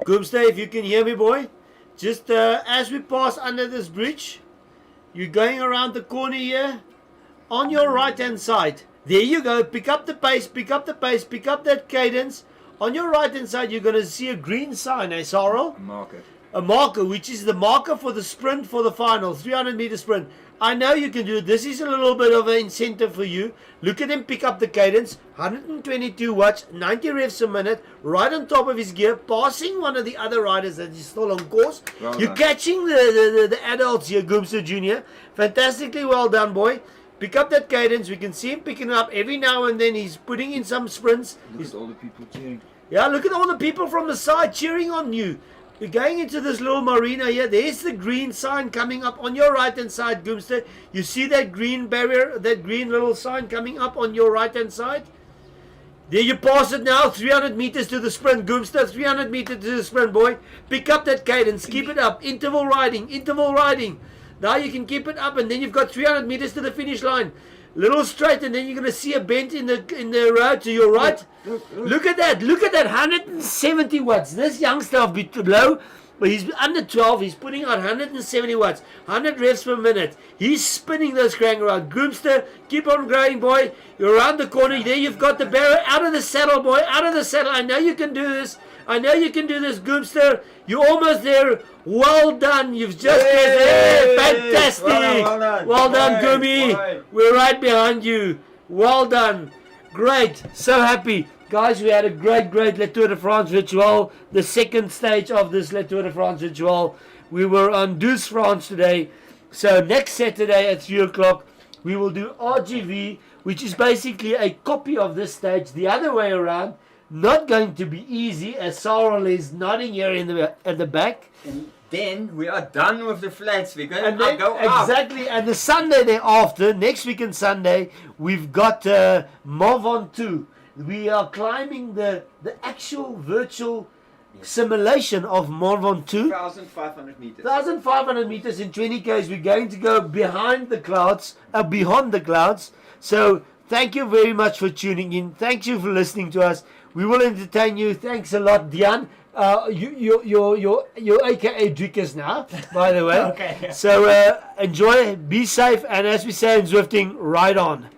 Goomster, if you can hear me, boy, just as we pass under this bridge, you're going around the corner here, on your right hand side. There you go. Pick up the pace, pick up the pace, pick up that cadence. On your right hand side, you're going to see a green sign, eh, Sarel? Marker. A marker, which is the marker for the sprint for the final, 300 meter sprint. I know you can do it. This is a little bit of an incentive for you. Look at him pick up the cadence. 122 watts, 90 revs a minute, right on top of his gear, passing one of the other riders that is still on course. Well You're done. catching the adults here, Goomster Junior. Fantastically well done, boy. Pick up that cadence. We can see him picking it up every now and then. He's putting in some sprints. Look at all the people cheering. Yeah, look at all the people from the side cheering on you. We're going into this little marina here. There's the green sign coming up on your right hand side, Goomster. You see that green barrier, that green little sign coming up on your right hand side? There you pass it now. 300 meters to the sprint, Goomster. 300 meters to the sprint, boy. Pick up that cadence. Keep it up. Interval riding. Interval riding. Now you can keep it up, and then you've got 300 meters to the finish line. Little straight, and then you're going to see a bend in the road to your right. Look at that. Look at that. 170 watts. This youngster of below, but he's under 12. He's putting out 170 watts. 100 revs per minute. He's spinning those crank around. Goomster, keep on growing, boy. You're around the corner. There you've got the barrier. Out of the saddle, boy. Out of the saddle. I know you can do this. I know you can do this, Goomster. You're almost there. Well done. You've just Yay! fantastic. Well done. Well done, Right, Goomy. right. We're right behind you. Well done. Great. So happy. Guys, we had a great Le Tour de France Virtual. The second stage of this Le Tour de France Virtual. We were on Douce, France today. So next Saturday at 3 o'clock, we will do RGV, which is basically a copy of this stage the other way around. Not going to be easy, as Sarah is nodding here at the back. And then we are done with the flats. We're going And to then, go up. exactly, and the Sunday thereafter, next weekend Sunday, we've got Mont Ventoux. We are climbing the actual virtual simulation of Mont Ventoux. 1,500 meters. 1,500 meters in 20 k's. We're going to go behind the clouds, beyond the clouds. So thank you very much for tuning in. Thank you for listening to us. We will entertain you. Thanks a lot, Diane. You're AKA Drikus now, by the way. Okay. So enjoy, be safe, and as we say in Zwifting, ride on.